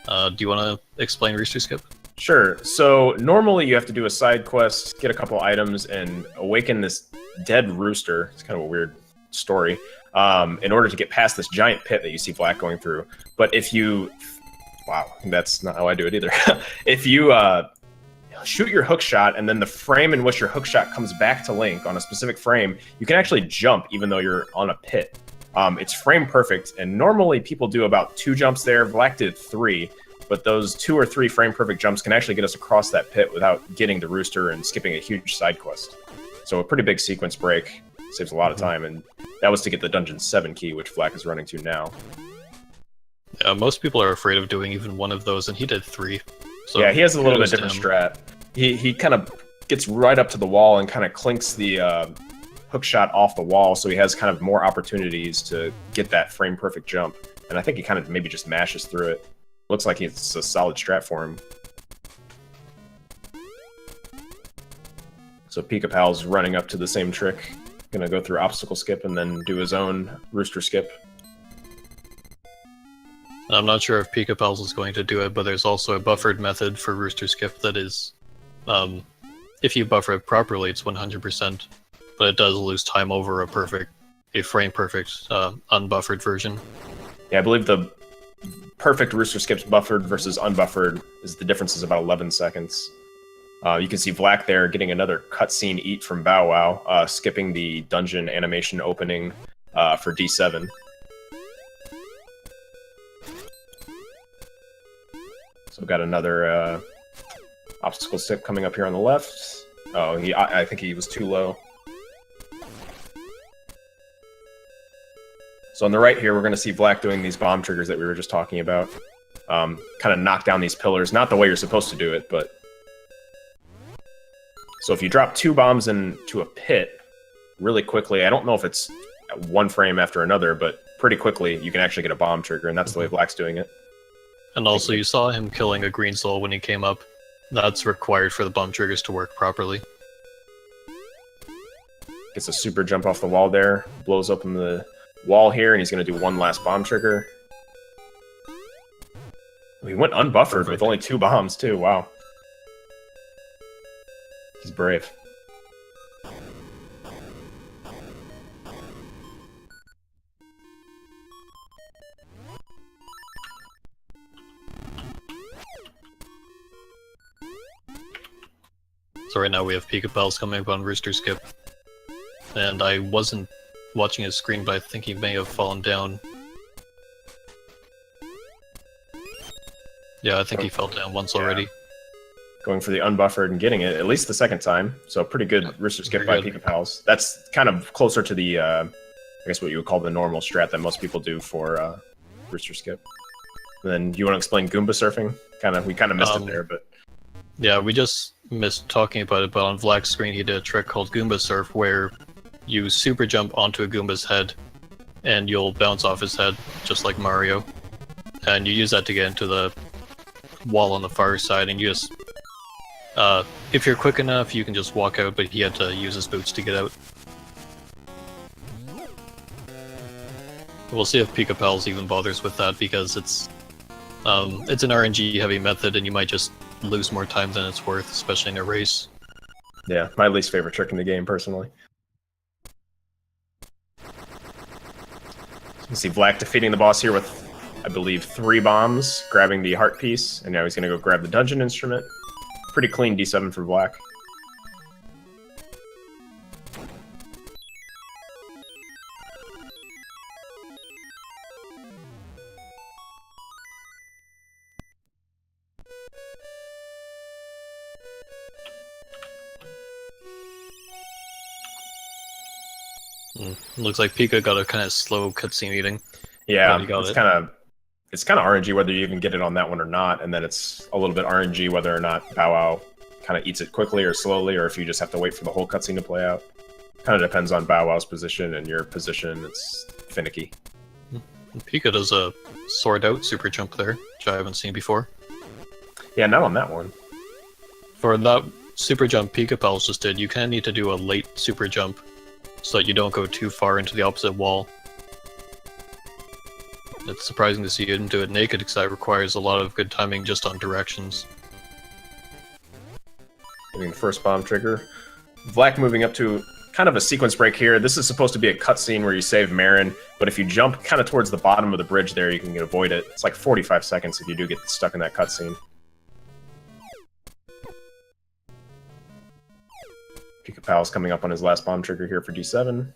S1: Do you want to explain Rooster Skip?
S2: Sure. So normally you have to do a side quest, get a couple items, and awaken this dead rooster. It's kind of a weird story. In order to get past this giant pit that you see Vlack going through. But if you... Wow, that's not how I do it either. If you shoot your hook shot, and then the frame in which your hook shot comes back to Link on a specific frame, you can actually jump even though you're on a pit. It's frame perfect, and normally people do about 2 jumps there. Vlack did 3, but those 2 or 3 frame perfect jumps can actually get us across that pit without getting the rooster and skipping a huge side quest. So a pretty big sequence break, saves a lot of time, and that was to get the Dungeon 7 key, which Vlack is running to now.
S1: Yeah, most people are afraid of doing even one of those, and he did 3. So
S2: yeah, he has a little bit different strat. He kind of gets right up to the wall and kind of clinks the hook shot off the wall, so he has kind of more opportunities to get that frame perfect jump. And I think he kind of maybe just mashes through it. Looks like it's a solid strat for him. So PikaPal's running up to the same trick. Gonna go through obstacle skip and then do his own rooster skip.
S1: I'm not sure if PikaPals is going to do it, but there's also a buffered method for rooster skip that is, if you buffer it properly, it's 100%. But it does lose time over a frame perfect unbuffered version.
S2: Yeah, I believe the perfect rooster skips buffered versus unbuffered is the difference is about 11 seconds. You can see Vlack there getting another cutscene eat from Bow Wow, skipping the dungeon animation opening for D7. So we've got another obstacle skip coming up here on the left. Oh, I think he was too low. So on the right here, we're going to see Vlack doing these bomb triggers that we were just talking about. Kind of knock down these pillars. Not the way you're supposed to do it, but... So if you drop 2 bombs into a pit really quickly, I don't know if it's 1 frame after another, but pretty quickly you can actually get a bomb trigger, and that's the way Vlack's doing it. And
S1: also, you saw him killing a green soul when he came up. That's required for the bomb triggers to work properly.
S2: Gets a super jump off the wall there, blows open the wall here, and he's going to do 1 last bomb trigger. He went unbuffered with only 2 bombs, too. Wow. He's brave.
S1: So right now we have PikaPals coming up on Rooster Skip. And I wasn't watching his screen, but I think he may have fallen down. Yeah, I think he fell down once already.
S2: Going for the unbuffered and getting it, at least the second time. So pretty good Rooster Skip by PikaPals. That's kind of closer to the, I guess what you would call the normal strat that most people do for Rooster Skip. And then, do you want to explain Goomba surfing? We kind of missed it there, but...
S1: Yeah, we just missed talking about it, but on Vlack's screen he did a trick called Goomba Surf, where you super jump onto a Goomba's head, and you'll bounce off his head, just like Mario. And you use that to get into the wall on the far side, and you just If you're quick enough, you can just walk out, but he had to use his boots to get out. We'll see if PikaPals even bothers with that, because it's an RNG-heavy method, and you might just lose more time than it's worth, especially in a race.
S2: Yeah, my least favorite trick in the game, personally. You can see Vlack defeating the boss here with, I believe, 3 bombs, grabbing the heart piece, and now he's going to go grab the dungeon instrument. Pretty clean D7 for Vlack.
S1: Looks like Pika got a kind of slow cutscene eating.
S2: Yeah, it's kind of RNG whether you even get it on that one or not, and then it's a little bit RNG whether or not Bow Wow kind of eats it quickly or slowly, or if you just have to wait for the whole cutscene to play out. Kind of depends on Bow Wow's position and your position. It's finicky.
S1: Pika does a sword out super jump there, which I haven't seen before.
S2: Yeah, not on that one.
S1: For that super jump PikaPals just did, you kind of need to do a late super jump so that you don't go too far into the opposite wall. It's surprising to see you didn't do it naked, because that requires a lot of good timing just on directions.
S2: Getting the first bomb trigger. Vlack moving up to kind of a sequence break here. This is supposed to be a cutscene where you save Marin, but if you jump kind of towards the bottom of the bridge there, you can avoid it. It's like 45 seconds if you do get stuck in that cutscene. PikaPals coming up on his last bomb trigger here for D7.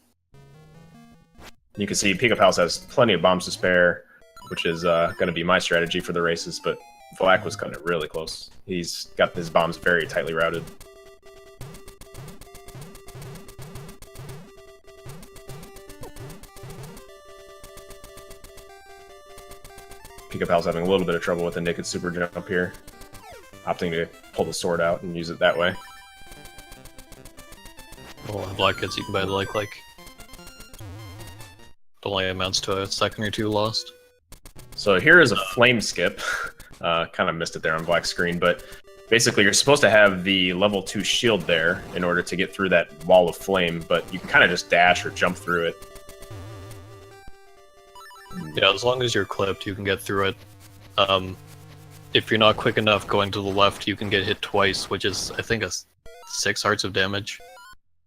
S2: You can see PikaPals has plenty of bombs to spare, which is going to be my strategy for the races, but Vlack was kind of really close. He's got his bombs very tightly routed. PikaPal's having a little bit of trouble with the naked super jump here, opting to pull the sword out and use it that way.
S1: Well, Vlack gets eaten by the like. It only amounts to a second or two lost.
S2: So here is a flame skip. Kind of missed it there on Vlack's screen, but basically you're supposed to have the level 2 shield there in order to get through that wall of flame, but you can kind of just dash or jump through it.
S1: Yeah, as long as you're clipped, you can get through it. If you're not quick enough going to the left, you can get hit twice, which is, I think, 6 hearts of damage.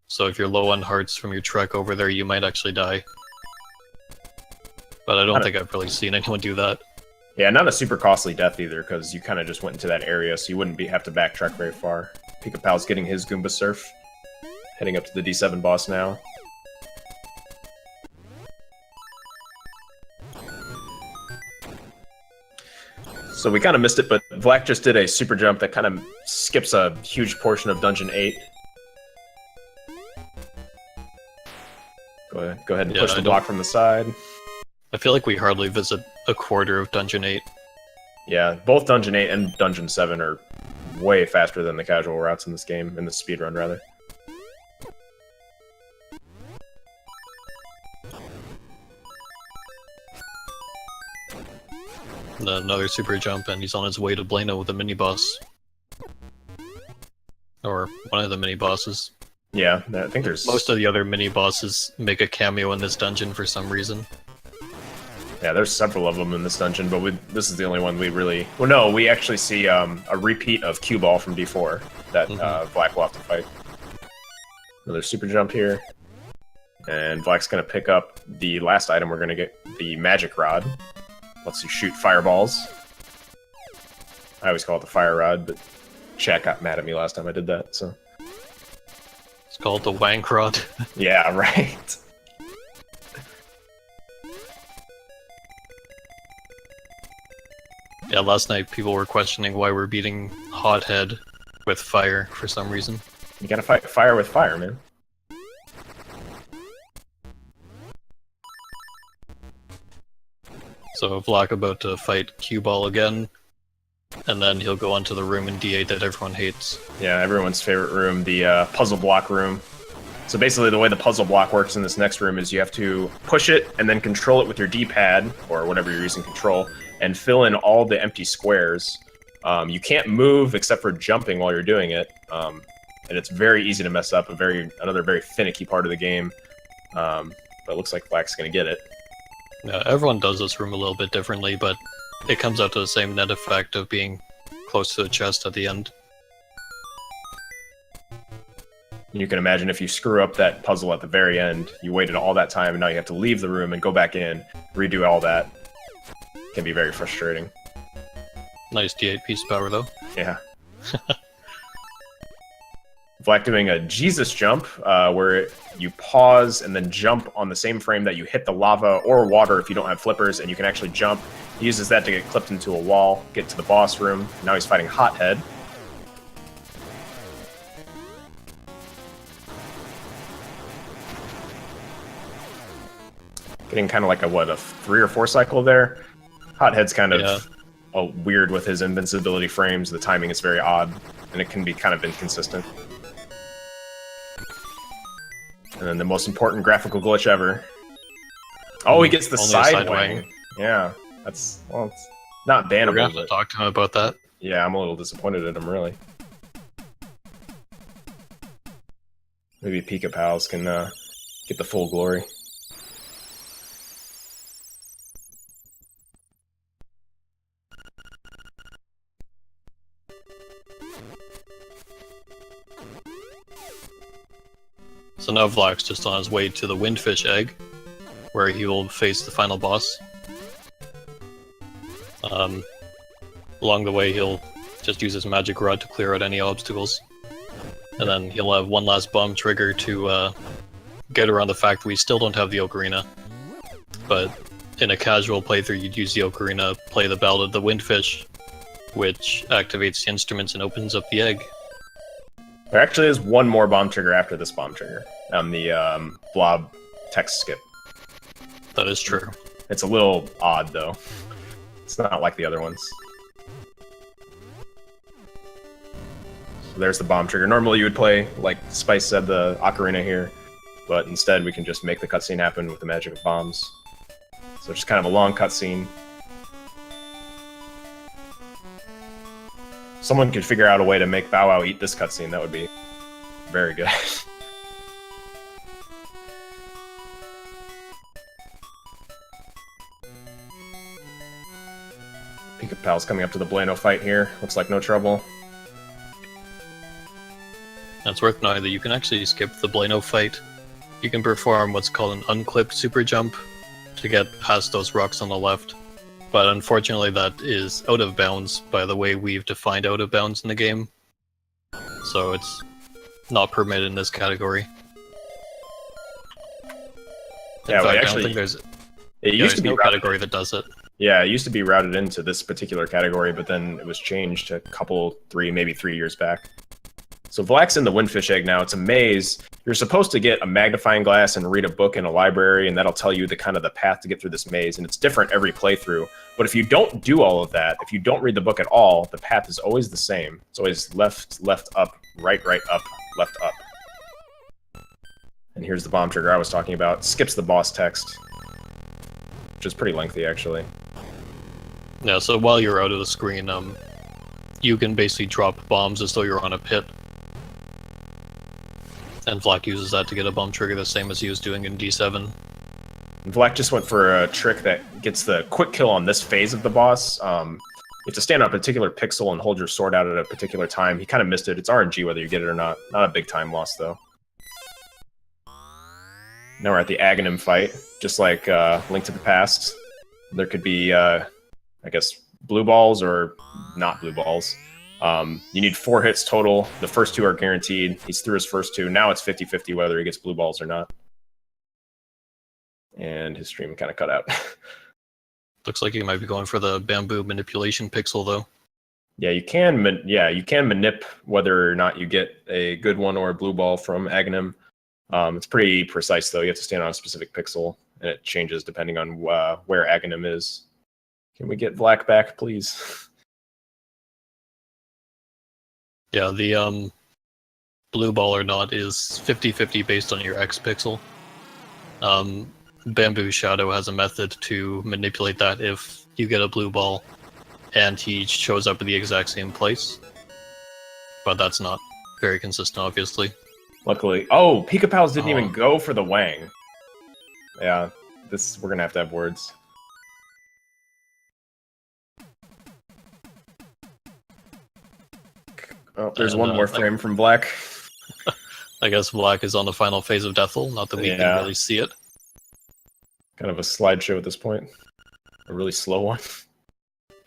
S1: So if you're low on hearts from your trek over there, you might actually die. But I don't think I've really seen anyone do that.
S2: Yeah, not a super costly death either, because you kind of just went into that area, so you wouldn't have to backtrack very far. PikaPal's getting his Goomba Surf. Heading up to the D7 boss now. So we kind of missed it, but Vlack just did a super jump that kind of skips a huge portion of Dungeon 8. Go ahead and push the block from the side.
S1: I feel like we hardly visit a quarter of Dungeon 8.
S2: Yeah, both Dungeon 8 and Dungeon 7 are way faster than the casual routes in this game, in the speedrun, rather.
S1: Another super jump, and he's on his way to Blano with a mini-boss. Or one of the mini-bosses.
S2: Yeah, I think there's...
S1: Most of the other mini-bosses make a cameo in this dungeon for some reason.
S2: Yeah, there's several of them in this dungeon, but this is the only one we really... Well, no, we actually see a repeat of Cue Ball from D4 that Vlack will have to fight. Another super jump here. And Vlack's going to pick up the last item we're going to get, the Magic Rod. Lets you shoot fireballs. I always call it the Fire Rod, but chat got mad at me last time I did that, so...
S1: It's called the Wank Rod.
S2: Yeah, right.
S1: Yeah, last night people were questioning why we're beating Hothead with fire for some reason.
S2: You gotta fight fire with fire, man.
S1: So Vlack about to fight Cue Ball again, and then he'll go on to the room in D8 that everyone hates.
S2: Yeah, everyone's favorite room, the puzzle block room. So basically the way the puzzle block works in this next room is you have to push it and then control it with your D-pad, or whatever you're using control, and fill in all the empty squares You can't move except for jumping while you're doing it, and it's very easy to mess up. Another very finicky part of the game, but it looks like Black's gonna get it.
S1: Yeah, everyone does this room a little bit differently, but it comes out to the same net effect of being close to the chest at the end.
S2: You can imagine if you screw up that puzzle at the very end, you waited all that time, and now you have to leave the room and go back in, redo all that. It can be very frustrating.
S1: Nice D8 piece of power, though.
S2: Yeah. Black doing a Jesus jump, where you pause and then jump on the same frame that you hit the lava or water if you don't have flippers, and you can actually jump. He uses that to get clipped into a wall, get to the boss room. Now he's fighting Hothead. Getting kind of like a 3 or 4 cycle there. Hothead's kind of weird with his invincibility frames. The timing is very odd, and it can be kind of inconsistent. And then the most important graphical glitch ever. Oh, he gets the side wing. Yeah, it's not bannable.
S1: We're gonna have to talk to him about that.
S2: Yeah, I'm a little disappointed at him, really. Maybe PikaPals can get the full glory.
S1: So now Vlak's just on his way to the Windfish Egg, where he will face the final boss. Along the way, he'll just use his magic rod to clear out any obstacles. And then he'll have one last bomb trigger to get around the fact that we still don't have the Ocarina. But in a casual playthrough, you'd use the Ocarina, play the Ballad of the Windfish, which activates the instruments and opens up the egg.
S2: There actually is one more bomb trigger after this bomb trigger on the blob text skip.
S1: That is true.
S2: It's a little odd, though. It's not like the other ones. So there's the bomb trigger. Normally you would play, like Spice said, the Ocarina here, but instead we can just make the cutscene happen with the magic of bombs. So just kind of a long cutscene. Someone could figure out a way to make Bow Wow eat this cutscene. That would be very good. PikaPals coming up to the Bueno fight here. Looks like no trouble.
S1: It's worth noting that you can actually skip the Bueno fight. You can perform what's called an unclipped super jump to get past those rocks on the left. But unfortunately that is out of bounds by the way we've defined out of bounds in the game. So it's not permitted in this category.
S2: Yeah,
S1: I
S2: actually,
S1: don't think there's
S2: no
S1: category that does it.
S2: Yeah, it used to be routed into this particular category, but then it was changed maybe 3 years back. So Vlak's in the Windfish Egg now. It's a maze. You're supposed to get a magnifying glass and read a book in a library, and that'll tell you the path to get through this maze, and it's different every playthrough. But if you don't do all of that, if you don't read the book at all, the path is always the same. It's always left, up, right, up, left, up. And here's the bomb trigger I was talking about. Skips the boss text, which is pretty lengthy, actually.
S1: Yeah, so while you're out of the screen, you can basically drop bombs as though you're on a pit. And Vlak uses that to get a bomb trigger the same as he was doing in D7.
S2: Vlak just went for a trick that gets the quick kill on this phase of the boss. You have to stand on a particular pixel and hold your sword out at a particular time. He kind of missed it. It's RNG whether you get it or not. Not a big time loss, though. Now we're at the Aghanim fight. Just like Link to the Past. There could be, I guess, blue balls or not blue balls. You need 4 hits total. The first 2 are guaranteed. He's through his first 2. Now it's 50-50 whether he gets blue balls or not. And his stream kind of cut out.
S1: Looks like he might be going for the bamboo manipulation pixel, though.
S2: Yeah, you can manip whether or not you get a good one or a blue ball from Aghanim. It's pretty precise, though. You have to stand on a specific pixel, and it changes depending on where Aghanim is. Can we get Vlak back, please?
S1: Yeah, the blue ball or not is 50-50 based on your X pixel. Bamboo Shadow has a method to manipulate that if you get a blue ball. and he shows up at the exact same place. But that's not very consistent, obviously.
S2: Luckily, oh, PikaPals didn't even go for the Wang. Yeah, we're gonna have to have words. Oh, there's one more frame from Black.
S1: I guess Black is on the final phase of Deathel, not that we can really see it.
S2: Kind of a slideshow at this point. A really slow one.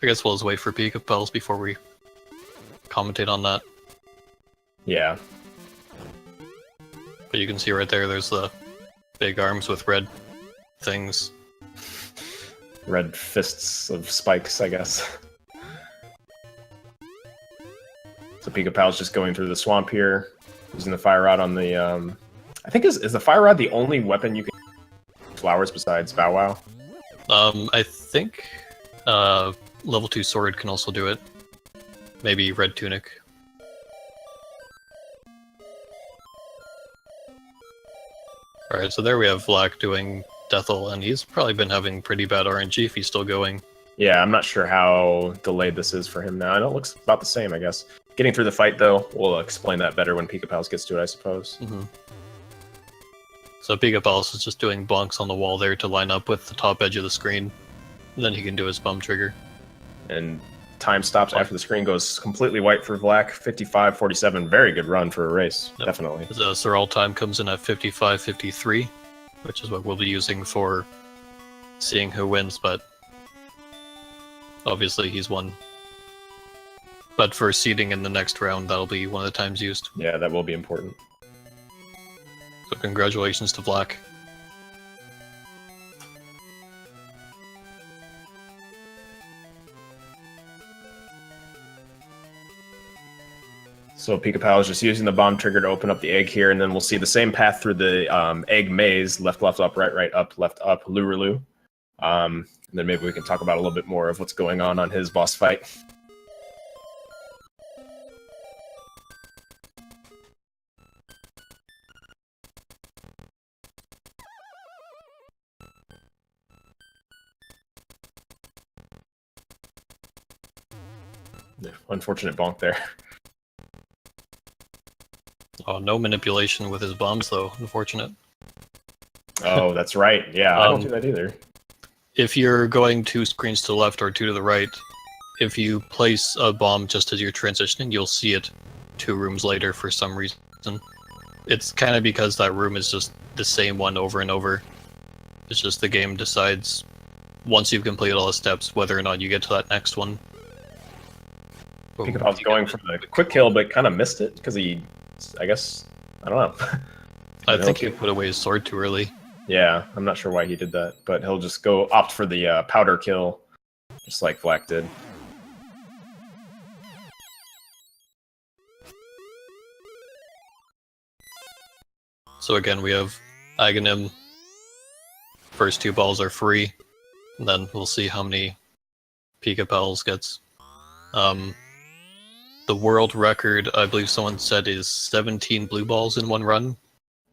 S1: I guess we'll just wait for PikaPals before we commentate on that.
S2: Yeah.
S1: But you can see right there, there's the big arms with red things.
S2: Red fists of spikes, I guess. So PikaPal's just going through the swamp here, using the fire rod on the, I think is the fire rod the only weapon you can flowers besides Bow Wow?
S1: I think level 2 sword can also do it. Maybe red tunic. Alright, so there we have Vlak doing Deathel, and he's probably been having pretty bad RNG if he's still going.
S2: Yeah, I'm not sure how delayed this is for him now. I know it looks about the same, I guess. Getting through the fight, though, we'll explain that better when PikaPals gets to it, I suppose.
S1: So PikaPals is just doing bonks on the wall there to line up with the top edge of the screen. And then he can do his bum trigger. And
S2: time stops after the screen goes completely white for Vlak. 55-47, very good run for a race, definitely.
S1: The Sorrel time comes in at 55-53, which is what we'll be using for seeing who wins, but obviously he's won. But for seeding in the next round, that'll be one of the times used.
S2: Yeah, that will be important.
S1: So congratulations to Vlak.
S2: So PikaPal is just using the bomb trigger to open up the egg here, and then we'll see the same path through the egg maze: left, left, up, right, right, up, left, up, Lurulu. And then maybe we can talk about a little bit more of what's going on his boss fight. Unfortunate bonk there.
S1: Oh, no manipulation with his bombs, though. Unfortunate.
S2: Oh, that's right. Yeah, I don't do that either.
S1: If you're going 2 screens to the left or 2 to the right, if you place a bomb just as you're transitioning, you'll see it 2 rooms later for some reason. It's kind of because that room is just the same one over and over. It's just the game decides, once you've completed all the steps, whether or not you get to that next one.
S2: PikaPal's going for the quick kill, but kind of missed it because he, I guess, I don't know.
S1: I think he put away his sword too early.
S2: Yeah, I'm not sure why he did that, but he'll just opt for the powder kill, just like Vlak did.
S1: So again, we have Aghanim. First 2 balls are free, and then we'll see how many PikaPals gets. The world record, I believe someone said, is 17 blue balls in one run.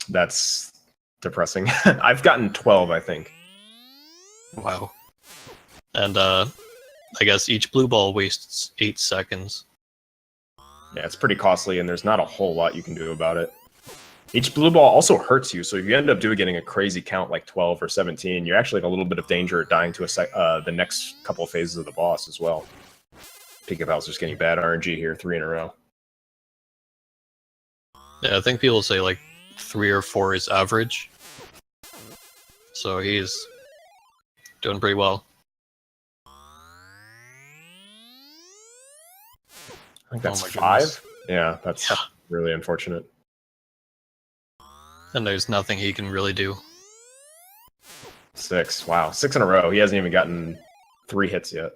S2: That's depressing. I've gotten 12, I think.
S1: Wow. And I guess each blue ball wastes 8 seconds.
S2: Yeah, it's pretty costly, and there's not a whole lot you can do about it. Each blue ball also hurts you, so if you end up getting a crazy count like 12 or 17, you're actually in a little bit of danger at dying to the next couple of phases of the boss as well. PikaPal's just getting bad RNG here, 3 in a row.
S1: Yeah, I think people say like 3 or 4 is average. So he's doing pretty well.
S2: I think that's 5? Yeah, that's really unfortunate.
S1: And there's nothing he can really do.
S2: 6, wow. 6 in a row. He hasn't even gotten 3 hits yet.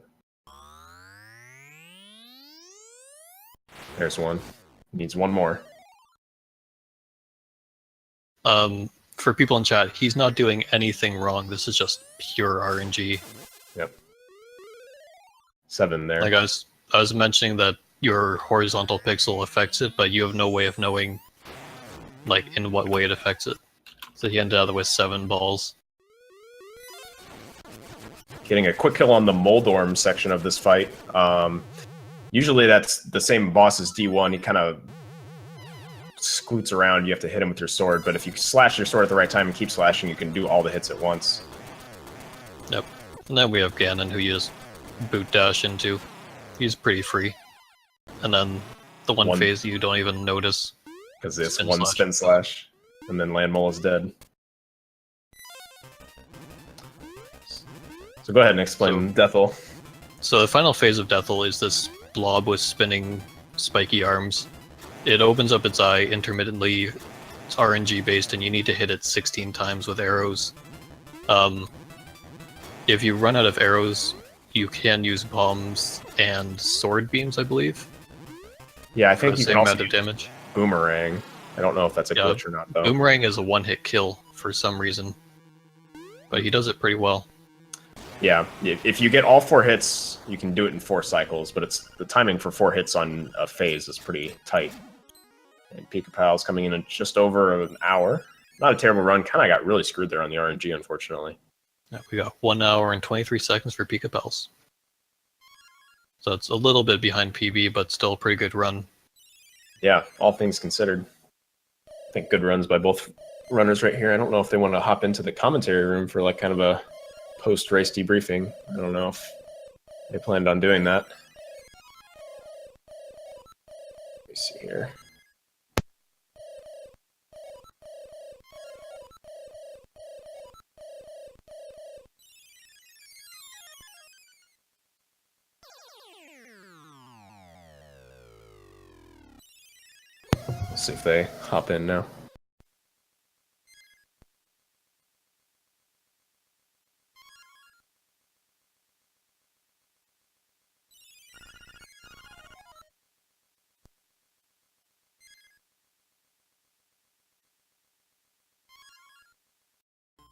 S2: There's one. Needs one more.
S1: For people in chat, he's not doing anything wrong. This is just pure RNG.
S2: Yep. 7 there.
S1: Like I was mentioning that your horizontal pixel affects it, but you have no way of knowing, like, in what way it affects it. So he ended up with 7 balls.
S2: getting a quick kill on the Moldorm section of this fight. Usually that's the same boss as D1. He kind of scoots around. You have to hit him with your sword, but if you slash your sword at the right time and keep slashing, you can do all the hits at once.
S1: Yep. And then we have Ganon, who you just boot dash into. He's pretty free. And then the one phase you don't even notice.
S2: Because it's one spin slash, and then Landmole is dead. So go ahead and explain Deathel.
S1: So the final phase of Deathel is this blob with spinning spiky arms. It opens up its eye intermittently. It's RNG based, and you need to hit it 16 times with arrows. If you run out of arrows, you can use bombs and sword beams, I believe.
S2: Yeah, I think you can also
S1: use
S2: damage. Boomerang. I don't know if that's a glitch or not, though.
S1: Boomerang is a one-hit kill for some reason, but he does it pretty well. Yeah,
S2: if you get all 4 hits, you can do it in 4 cycles, but it's the timing for 4 hits on a phase is pretty tight. And PikaPals coming in at just over an hour. Not a terrible run. Kind of got really screwed there on the RNG, unfortunately.
S1: Yeah, we got 1 hour and 23 seconds for PikaPals. So it's a little bit behind PB, but still a pretty good run.
S2: Yeah, all things considered. I think good runs by both runners right here. I don't know if they want to hop into the commentary room for like kind of a post-race debriefing. I don't know if they planned on doing that. Let me see here. Let's see if they hop in now.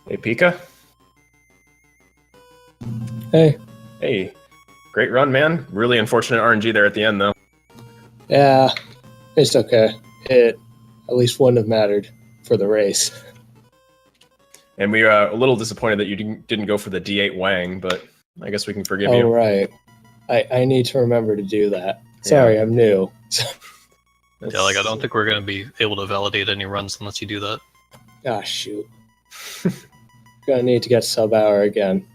S2: Hey, Pika.
S3: Hey.
S2: Hey. Great run, man. Really unfortunate RNG there at the end, though.
S3: Yeah, it's okay. It at least wouldn't have mattered for the race.
S2: And we are a little disappointed that you didn't go for the D8 Wang, but I guess we can forgive you.
S3: Oh, right. I need to remember to do that. Sorry, I'm new.
S1: Yeah, like I don't think we're going to be able to validate any runs unless you do that.
S3: Ah, shoot. Gonna need to get sub hour again.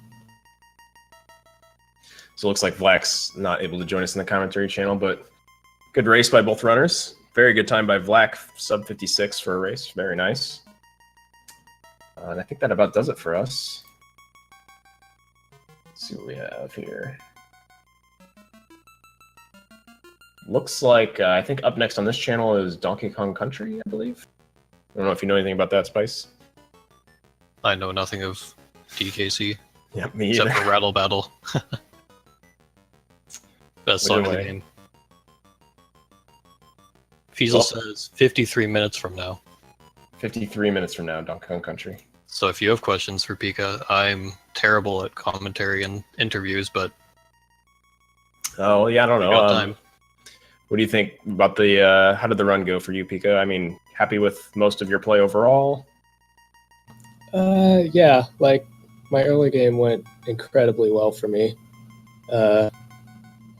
S2: So it looks like Vlak's not able to join us in the commentary channel, but good race by both runners. Very good time by Vlak, sub 56 for a race. Very nice. And I think that about does it for us. Let's see what we have here. Looks like, I think up next on this channel is Donkey Kong Country, I believe. I don't know if you know anything about that, Spice.
S1: I know nothing of DKC.
S2: Yeah, me either.
S1: Except for Rattle Battle. Best song in the game. Fiesel says 53 minutes from now.
S2: 53 minutes from now, Donkey Kong Country.
S1: So if you have questions for Pika, I'm terrible at commentary and interviews, but...
S2: Oh, yeah, I don't know.
S1: Time.
S2: What do you think about the... how did the run go for you, Pika? I mean, happy with most of your play overall?
S3: Yeah, like, my early game went incredibly well for me.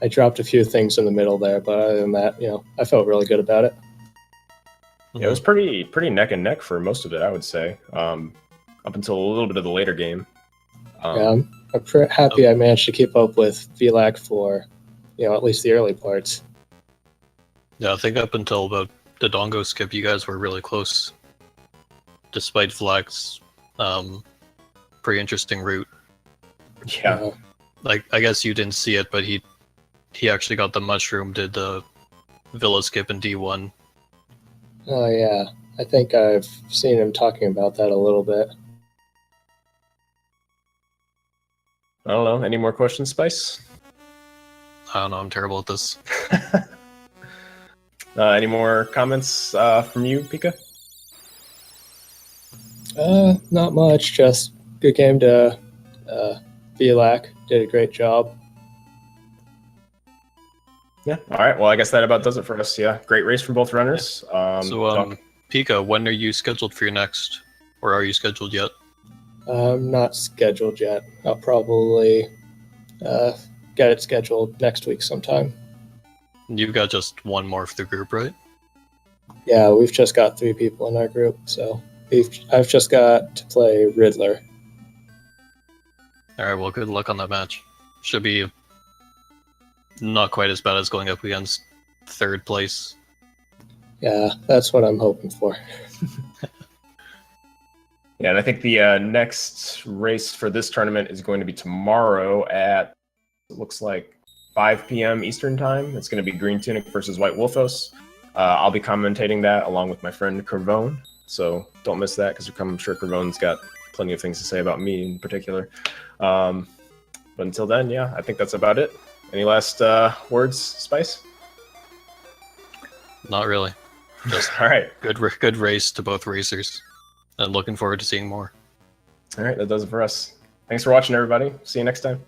S3: I dropped a few things in the middle there, but other than that, I felt really good about it.
S2: Yeah, it was pretty neck and neck for most of it, I would say. Up until a little bit of the later game.
S3: Yeah, I'm happy I managed to keep up with VLAC for, at least the early parts.
S1: Yeah, I think up until about the Dongo skip, you guys were really close. Despite VLAC's pretty interesting route.
S2: Yeah.
S1: Like, I guess you didn't see it, but he actually got the mushroom, did the Villa skip in D1.
S3: Oh, yeah. I think I've seen him talking about that a little bit.
S2: I don't know. Any more questions, Spice?
S1: I don't know. I'm terrible at this.
S2: Any more comments from you, Pika?
S3: Not much. Just good game to VLAC. Did a great job.
S2: Yeah. All right. Well, I guess that about does it for us. Yeah. Great race from both runners.
S1: So, Pika, when are you scheduled for your next? Or are you scheduled yet?
S3: Not scheduled yet. I'll probably get it scheduled next week sometime.
S1: You've got just one more for the group, right?
S3: Yeah, we've just got 3 people in our group, so I've just got to play Riddler.
S1: Alright, well, good luck on that match. Should be not quite as bad as going up against 3rd place.
S3: Yeah, that's what I'm hoping for.
S2: Yeah, and I think the next race for this tournament is going to be tomorrow at, it looks like 5 p.m. Eastern Time. It's going to be Green Tunic versus White Wolfos. I'll be commentating that along with my friend Curvone, so don't miss that because I'm sure Curvone's got plenty of things to say about me in particular. But until then, yeah, I think that's about it. Any last words, Spice?
S1: Not really. Just
S2: All right.
S1: good race to both racers. And looking forward to seeing more.
S2: All right, that does it for us. Thanks for watching, everybody. See you next time.